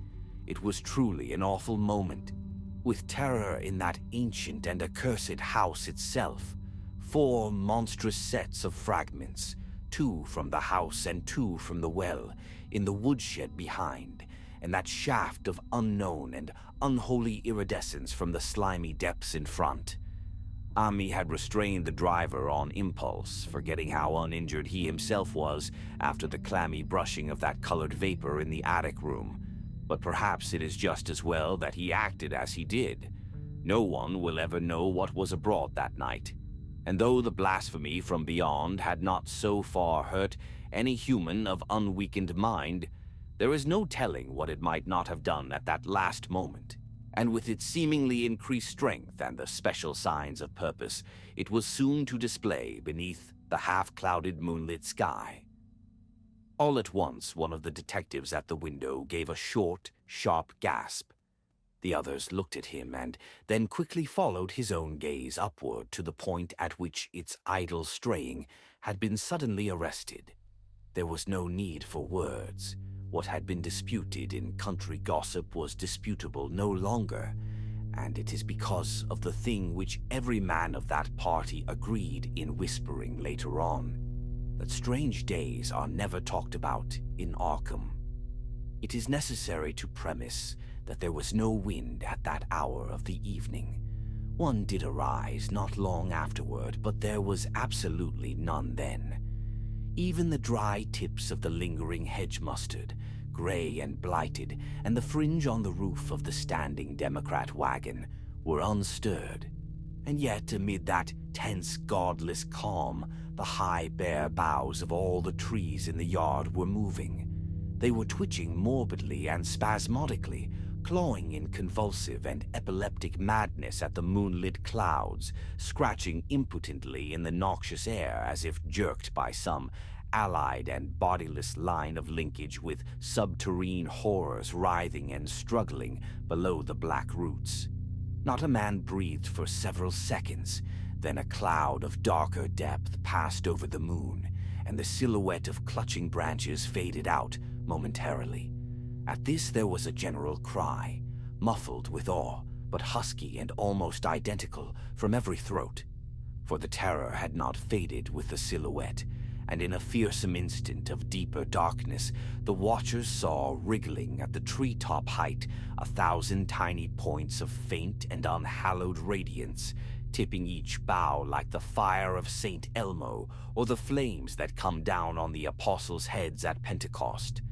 It was truly an awful moment. With terror in that ancient and accursed house itself, 4 monstrous sets of fragments, 2 from the house and 2 from the well, in the woodshed behind, and that shaft of unknown and unholy iridescence from the slimy depths in front. Ami had restrained the driver on impulse, forgetting how uninjured he himself was after the clammy brushing of that colored vapor in the attic room. But perhaps it is just as well that he acted as he did. No one will ever know what was abroad that night. And though the blasphemy from beyond had not so far hurt any human of unweakened mind, there is no telling what it might not have done at that last moment. And with its seemingly increased strength and the special signs of purpose, it was soon to display beneath the half-clouded moonlit sky. All at once, one of the detectives at the window gave a short, sharp gasp. The others looked at him and then quickly followed his own gaze upward to the point at which its idle straying had been suddenly arrested. There was no need for words. What had been disputed in country gossip was disputable no longer, and it is because of the thing which every man of that party agreed in whispering later on, that strange days are never talked about in Arkham. It is necessary to premise that there was no wind at that hour of the evening. One did arise not long afterward, but there was absolutely none then. Even the dry tips of the lingering hedge mustard, gray and blighted, and the fringe on the roof of the standing Democrat wagon were unstirred. And yet, amid that tense, godless calm, the high, bare boughs of all the trees in the yard were moving. They were twitching morbidly and spasmodically, clawing in convulsive and epileptic madness at the moonlit clouds, scratching impotently in the noxious air as if jerked by some allied and bodiless line of linkage with subterrene horrors writhing and struggling below the black roots. Not a man breathed for several seconds. Then a cloud of darker depth passed over the moon, and the silhouette of clutching branches faded out momentarily. At this there was a general cry, muffled with awe, but husky and almost identical from every throat. For the terror had not faded with the silhouette, and in a fearsome instant of deeper darkness, the watchers saw wriggling at the treetop height 1,000 tiny points of faint and unhallowed radiance, tipping each bough like the fire of St. Elmo or the flames that come down on the apostles' heads at Pentecost.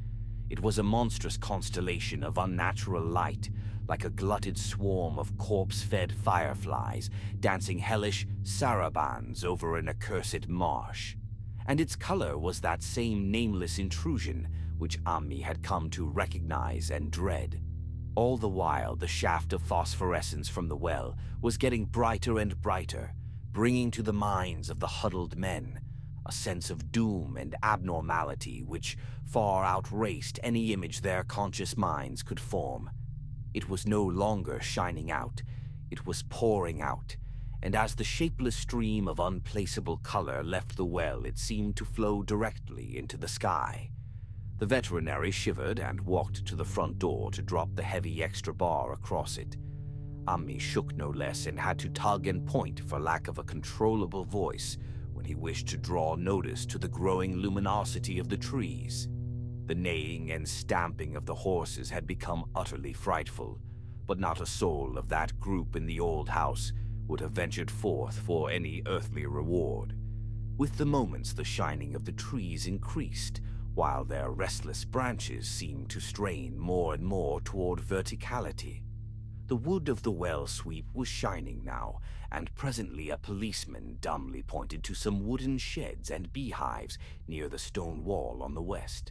It was a monstrous constellation of unnatural light, like a glutted swarm of corpse-fed fireflies dancing hellish sarabands over an accursed marsh. And its color was that same nameless intrusion which Ami had come to recognize and dread. All the while, the shaft of phosphorescence from the well was getting brighter and brighter, bringing to the minds of the huddled men a sense of doom and abnormality which far outraced any image their conscious minds could form. It was no longer shining out, it was pouring out, and as the shapeless stream of unplaceable color left the well, it seemed to flow directly into the sky. The veterinary shivered and walked to the front door to drop the heavy extra bar across it. Ami shook no less and had to tug and point for lack of a controllable voice when he wished to draw notice to the growing luminosity of the trees. The neighing and stamping of the horses had become utterly frightful, but not a soul of that group in the old house would have ventured forth for any earthly reward. With the moments, the shining of the trees increased, while their restless branches seemed to strain more and more toward verticality. The wood of the well sweep was shining now, and presently a policeman dumbly pointed to some wooden sheds and beehives near the stone wall on the west.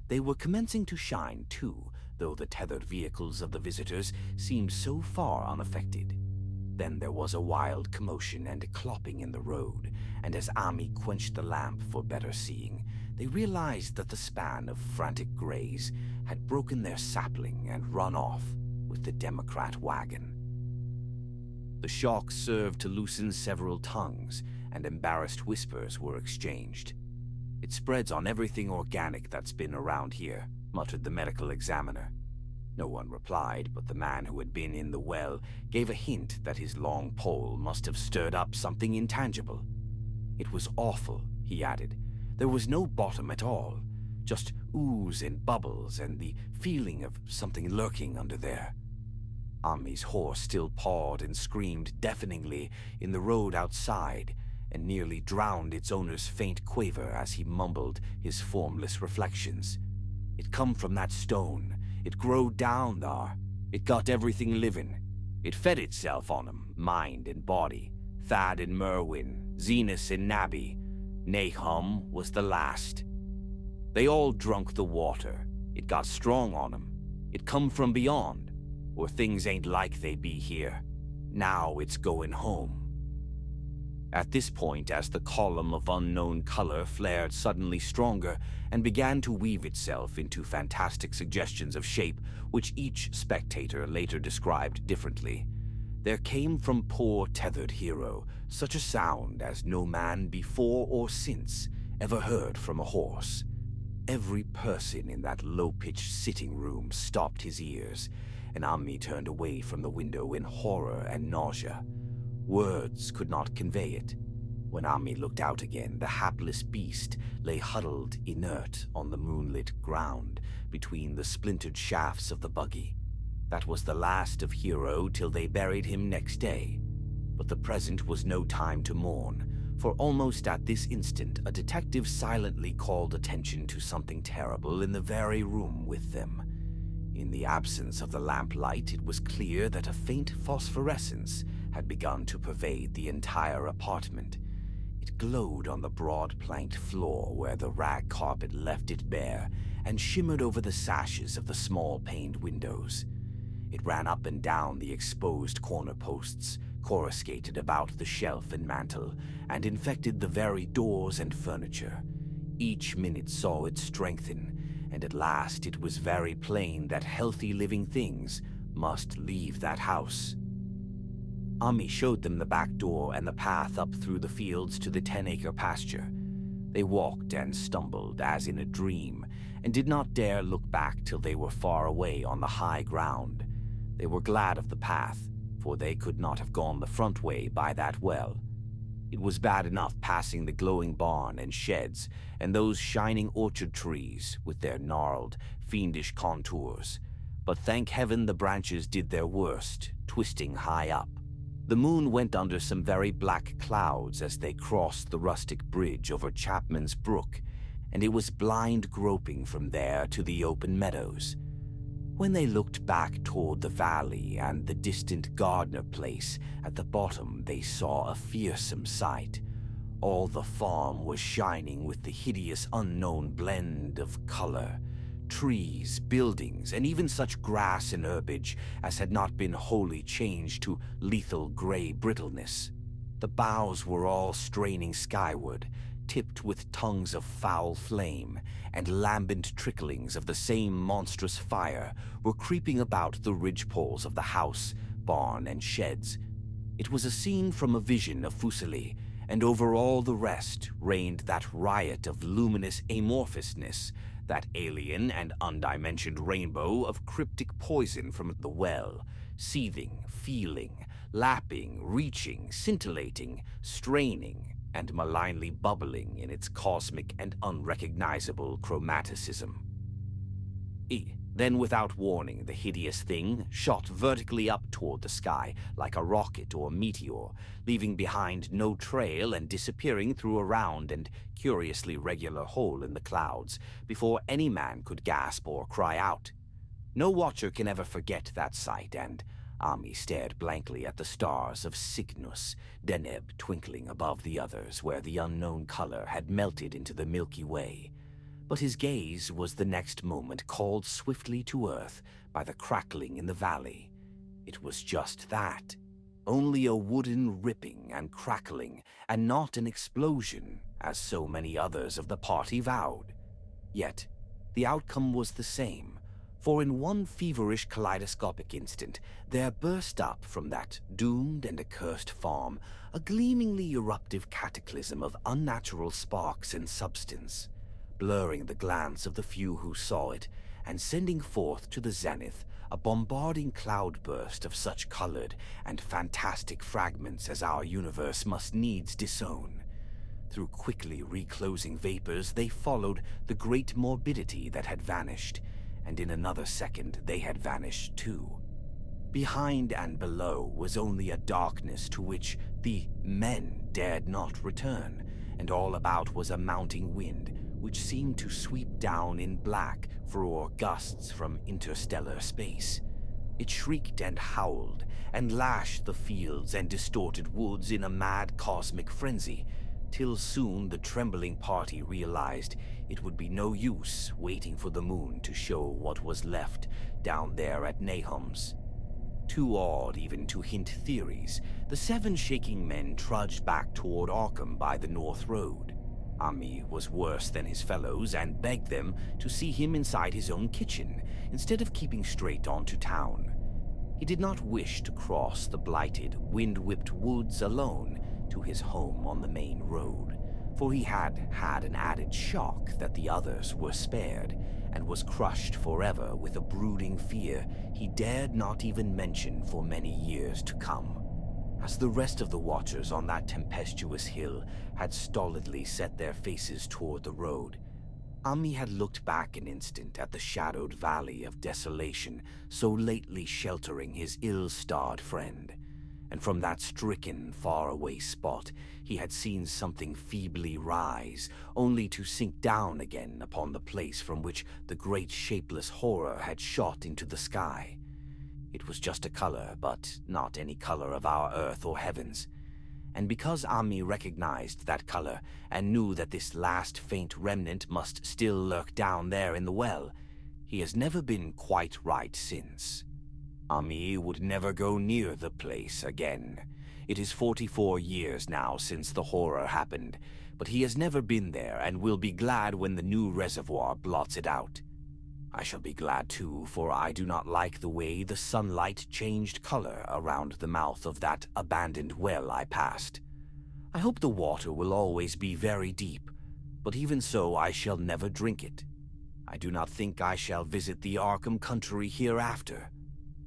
They were commencing to shine too, though the tethered vehicles of the visitors seemed so far unaffected. Then there was a wild commotion and clopping in the road, and as Ami quenched the lamp for better seeing, they realized that the span of frantic greys had broken their sapling and run off with the Democrat wagon. The shock served to loosen several tongues, and embarrassed whispers were exchanged. "It spreads on everything organic that's been around here," muttered the medical examiner. No one replied, but the man who had been in the well gave a hint that his long pole must have stirred up something intangible. "It was awful," he added. "There was no bottom at all, just ooze and bubbles and the feeling of something lurking under there." Ami's horse still pawed and screamed deafeningly in the road outside, and nearly drowned its owner's faint quaver as he mumbled his formless reflections. "It come from that stone. It growed down thar. It got everything living. It fed itself on 'em, mind and body. Thad and Merwin, Zenas and Nabby. Nahum was the last. They all drunk the water. It got strong on 'em. It come from beyond, or things ain't like they be here. Now it's going home." At this point, as the column of unknown color flared suddenly stronger and began to weave itself into fantastic suggestions of shape which each spectator later described differently, there came from poor tethered hero such a sound as no man before or since ever heard from a horse. Every person in that low-pitched sitting room stopped his ears, and Ami turned away from the window in horror and nausea. Words could not convey it. When Ami looked out again, the hapless beast lay huddled inert on the moonlit ground between the splintered shafts of the buggy. That was the last of Hero till they buried him next day. But the present was no time to mourn, for almost at this instant a detective silently called attention to something terrible in the very room with them. In the absence of the lamplight, it was clear that a faint phosphorescence had begun to pervade the entire apartment. It glowed on the broad planked floor where the rag carpet left it bare, and shimmered over the sashes of the small paned windows. It ran up and down the exposed corner posts, coruscated about the shelf and mantel, and infected the very doors and furniture. Each minute saw it strengthen, and at last it was very plain that healthy living things must leave that house. Ami showed them the back door and the path up through the fields to the 10-acre pasture. They walked and stumbled as in a dream, and did not dare look back till they were far away on the high ground. They were glad of the path, for they could not have gone the front way by that well. It was bad enough passing the glowing barn and sheds, and those shining orchard trees with their gnarled, fiendish contours. But thank heaven the branches did their worst, twisting high up. The moon went under some very black clouds as they crossed the rustic bridge over Chapman's Brook, and it was blind groping from there to the open meadows. When they looked back toward the valley and the distant Gardner place at the bottom, they saw a fearsome sight. All the farm was shining with the hideous unknown blend of color. Trees, buildings, and even such grass and herbage as had not been wholly changed to lethal gray brittleness. The boughs were all straining skyward, tipped with tongues of foul flame, and lambent tricklings of the same monstrous fire were creeping about the ridgepoles of the house, barn, and sheds. It was a scene from a vision of Fuseli, and over all the rest reigned that riot of luminous amorphousness, that alien and undimensioned rainbow of cryptic poison from the well, seething, feeling, lapping, reaching, scintillating, straining, and malignly bubbling in its cosmic and unrecognizable chromaticism. Then, without warning, the hideous thing shot vertically up toward the sky like a rocket or meteor, leaving behind no trail and disappearing through a round and curiously regular hole in the clouds before any man could gasp or cry out. No watcher can ever forget that sight, and Ami stared blankly at the stars of Cygnus, Deneb twinkling above the others where the unknown color had melted into the Milky Way. But his gaze was the next moment called swiftly to earth by the crackling in the valley. It was just that. Only a wooden ripping and crackling, and not an explosion, as so many others of the party vowed. Yet, the outcome was the same, for in one feverish kaleidoscopic instant, there burst up from that doomed and accursed farm a gleamingly eruptive cataclysm of unnatural sparks and substance, blurring the glance of the few who saw it, and sending forth to the zenith a bombarding cloudburst of such colored and fantastic fragments as our universe must needs disown. Through quickly reclosing vapors, they followed the great morbidity that had vanished, and in another second they had vanished too. Behind and below was only a darkness to which the men dared not return, and all about was a mounting wind, which seemed to sweep down in black furor gusts from interstellar space. It shrieked and howled, and lashed the fields and distorted woods in a mad cosmic frenzy, till soon the trembling party realized it would be no use waiting for the moon to show what was left down there at Nahum's. Too awed even to hint theories, the 7 shaking men trudged back toward Arkham by the North Road. Ami was worse than his fellows and begged them to see him inside his own kitchen, instead of keeping straight on to town. He did not wish to cross the blighted, wind-whipped woods alone to his home on the main road, for he had had an added shock that the others were spared, and was crushed forever with a brooding fear he dared not even mention for many years to come. As the rest of the watchers on that tempestuous hill had stolidly set their faces toward the road, Ami had looked back an instant at the shadowed valley of desolation so lately sheltering his ill-starred friend, and from that stricken, faraway spot he had seen something feebly rise, only to sink down again upon the place from which the great shapeless horror had shot into the sky. It was just a color, but not any color of our earth or heavens. And because Ami recognized that color and knew that this last faint remnant must still lurk down there in the well, he has never been quite right since. Ami would never go near the place again. It is 44 years now since the horror happened, but he has never been there and will be glad when the new reservoir blots it out. I shall be glad too, for I do not like the way the sunlight changed color around the mouth of that abandoned well I passed. I hope the water will always be very deep, but even so I shall never drink it. I do not think I shall visit the Arkham country hereafter.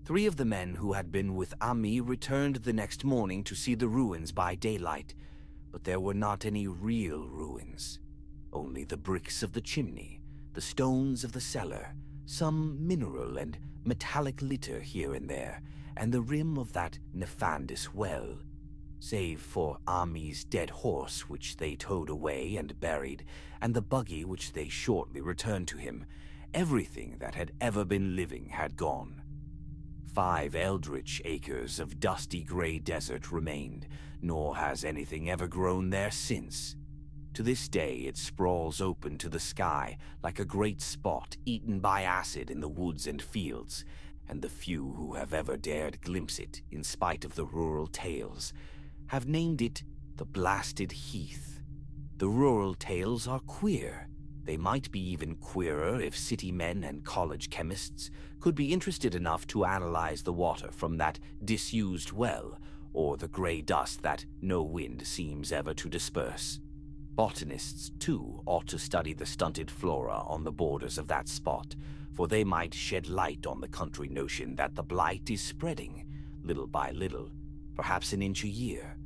3 of the men who had been with Ami returned the next morning to see the ruins by daylight, but there were not any real ruins. Only the bricks of the chimney, the stones of the cellar, some mineral and metallic litter here and there, and the rim of that nefandous well. Save for Ami's dead horse, which they towed away and buried, and the buggy which they shortly returned to him, everything that had ever been living had gone. 5 eldritch acres of dusty gray desert remained, nor has anything ever grown there since. To this day it sprawls open to the sky like a great spot eaten by acid in the woods and fields, and the few who have ever dared glimpse it, in spite of the rural tales, have named it the Blasted Heath. The rural tales are queer. They might be even queerer if city men and college chemists could be interested enough to analyze the water from that disused well, or the gray dust that no wind seems ever to disperse. Botanists, too, ought to study the stunted flora on the borders of that spot, for they might shed light on the country notion that the blight is spreading, little by little, perhaps an inch a year.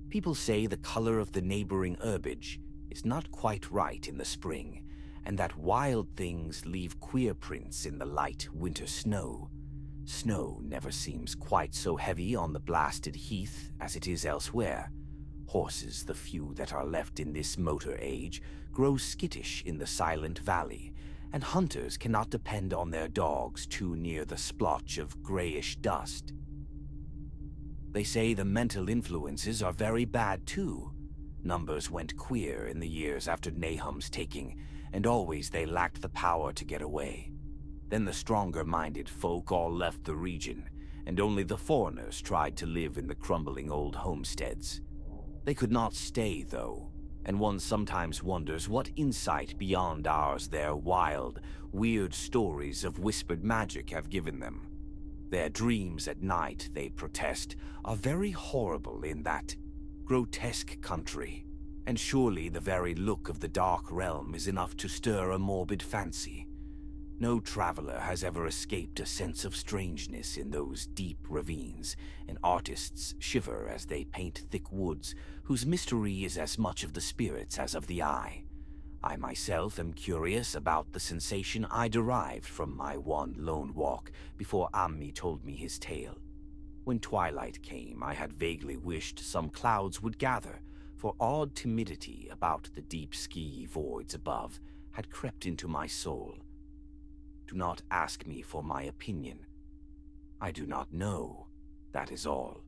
People say the color of the neighboring herbage is not quite right in the spring, and that wild things leave queer prints in the light winter snow. Snow never seems quite so heavy on the Blasted Heath as it is elsewhere. Horses, the few that are left in this motor age, grow skittish in the silent valley, and hunters cannot depend on their dogs too near the splotch of grayish dust. They say the mental influences are very bad too. Numbers went queer in the years after Nahum's taking, and always they lacked the power to get away. Then the stronger-minded folk all left the region, and only the foreigners tried to live in the crumbling old homesteads. They could not stay, though, and one sometimes wonders what insight beyond ours their wild, weird stories of whispered magic have given them. Their dreams at night, they protest, are very horrible in that grotesque country, and surely the very look of the dark realm is enough to stir a morbid fancy. No traveler has ever escaped a sense of strangeness in those deep ravines, and artists shiver as they paint thick woods whose mystery is as much of the spirits as of the eye. I myself am curious about the sensation I derived from my one lone walk before Ammi told me his tale. When twilight came, I had vaguely wished some clouds would gather, for odd timidity about the deep ski voids above had crept into my soul. Do not ask me for my opinion. I do not know, that is all.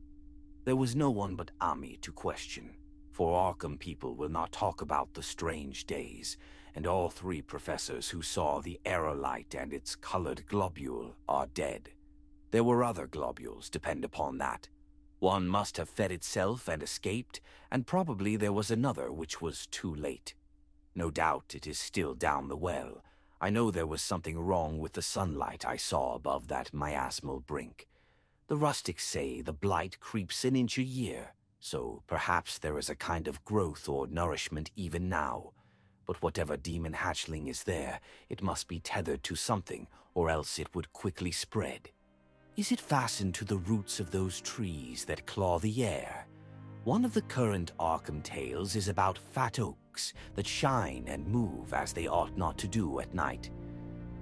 There was no one but Ammi to question, for Arkham people will not talk about the strange days, and all three professors who saw the aerolite and its colored globule are dead. There were other globules, depend upon that. One must have fed itself and escaped, and probably there was another which was too late. No doubt it is still down the well. I know there was something wrong with the sunlight I saw above that miasmal brink. The rustics say the blight creeps an inch a year, so perhaps there is a kind of growth or nourishment even now. But whatever demon hatchling is there, it must be tethered to something, or else it would quickly spread. Is it fastened to the roots of those trees that claw the air? One of the current Arkham tales is about fat oaks that shine and move as they ought not to do at night.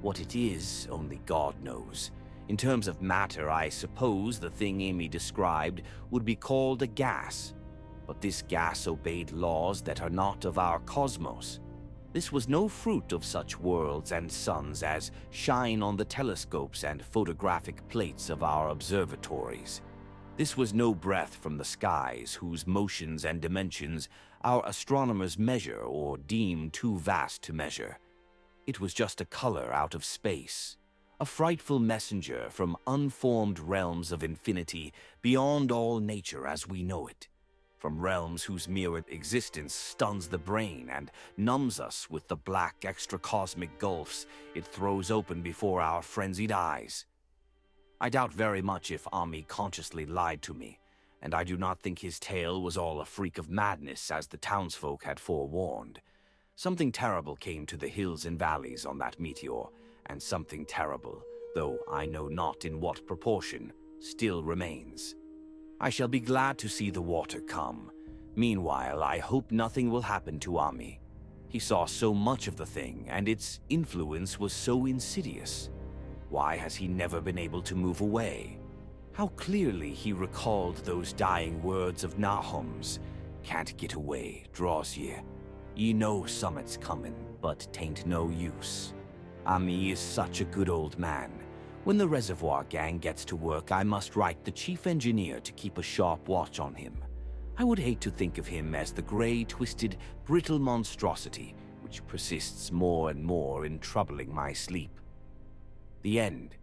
What it is, only God knows. In terms of matter, I suppose the thing Amy described would be called a gas. But this gas obeyed laws that are not of our cosmos. This was no fruit of such worlds and suns as shine on the telescopes and photographic plates of our observatories. This was no breath from the skies whose motions and dimensions our astronomers measure or deem too vast to measure. It was just a color out of space, a frightful messenger from unformed realms of infinity beyond all nature as we know it, from realms whose mere existence stuns the brain and numbs us with the black extracosmic gulfs it throws open before our frenzied eyes. I doubt very much if Ami consciously lied to me, and I do not think his tale was all a freak of madness as the townsfolk had forewarned. Something terrible came to the hills and valleys on that meteor, and something terrible, though I know not in what proportion, still remains. I shall be glad to see the water come. Meanwhile, I hope nothing will happen to Ami. He saw so much of the thing, and its influence was so insidious. Why has he never been able to move away? How clearly he recalled those dying words of Nahum's. Can't get away, draws ye. Ye know summit's comin', but tain't no use. Ami is such a good old man. When the reservoir gang gets to work, I must write the chief engineer to keep a sharp watch on him. I would hate to think of him as the gray, twisted, brittle monstrosity which persists more and more in troubling my sleep. The end.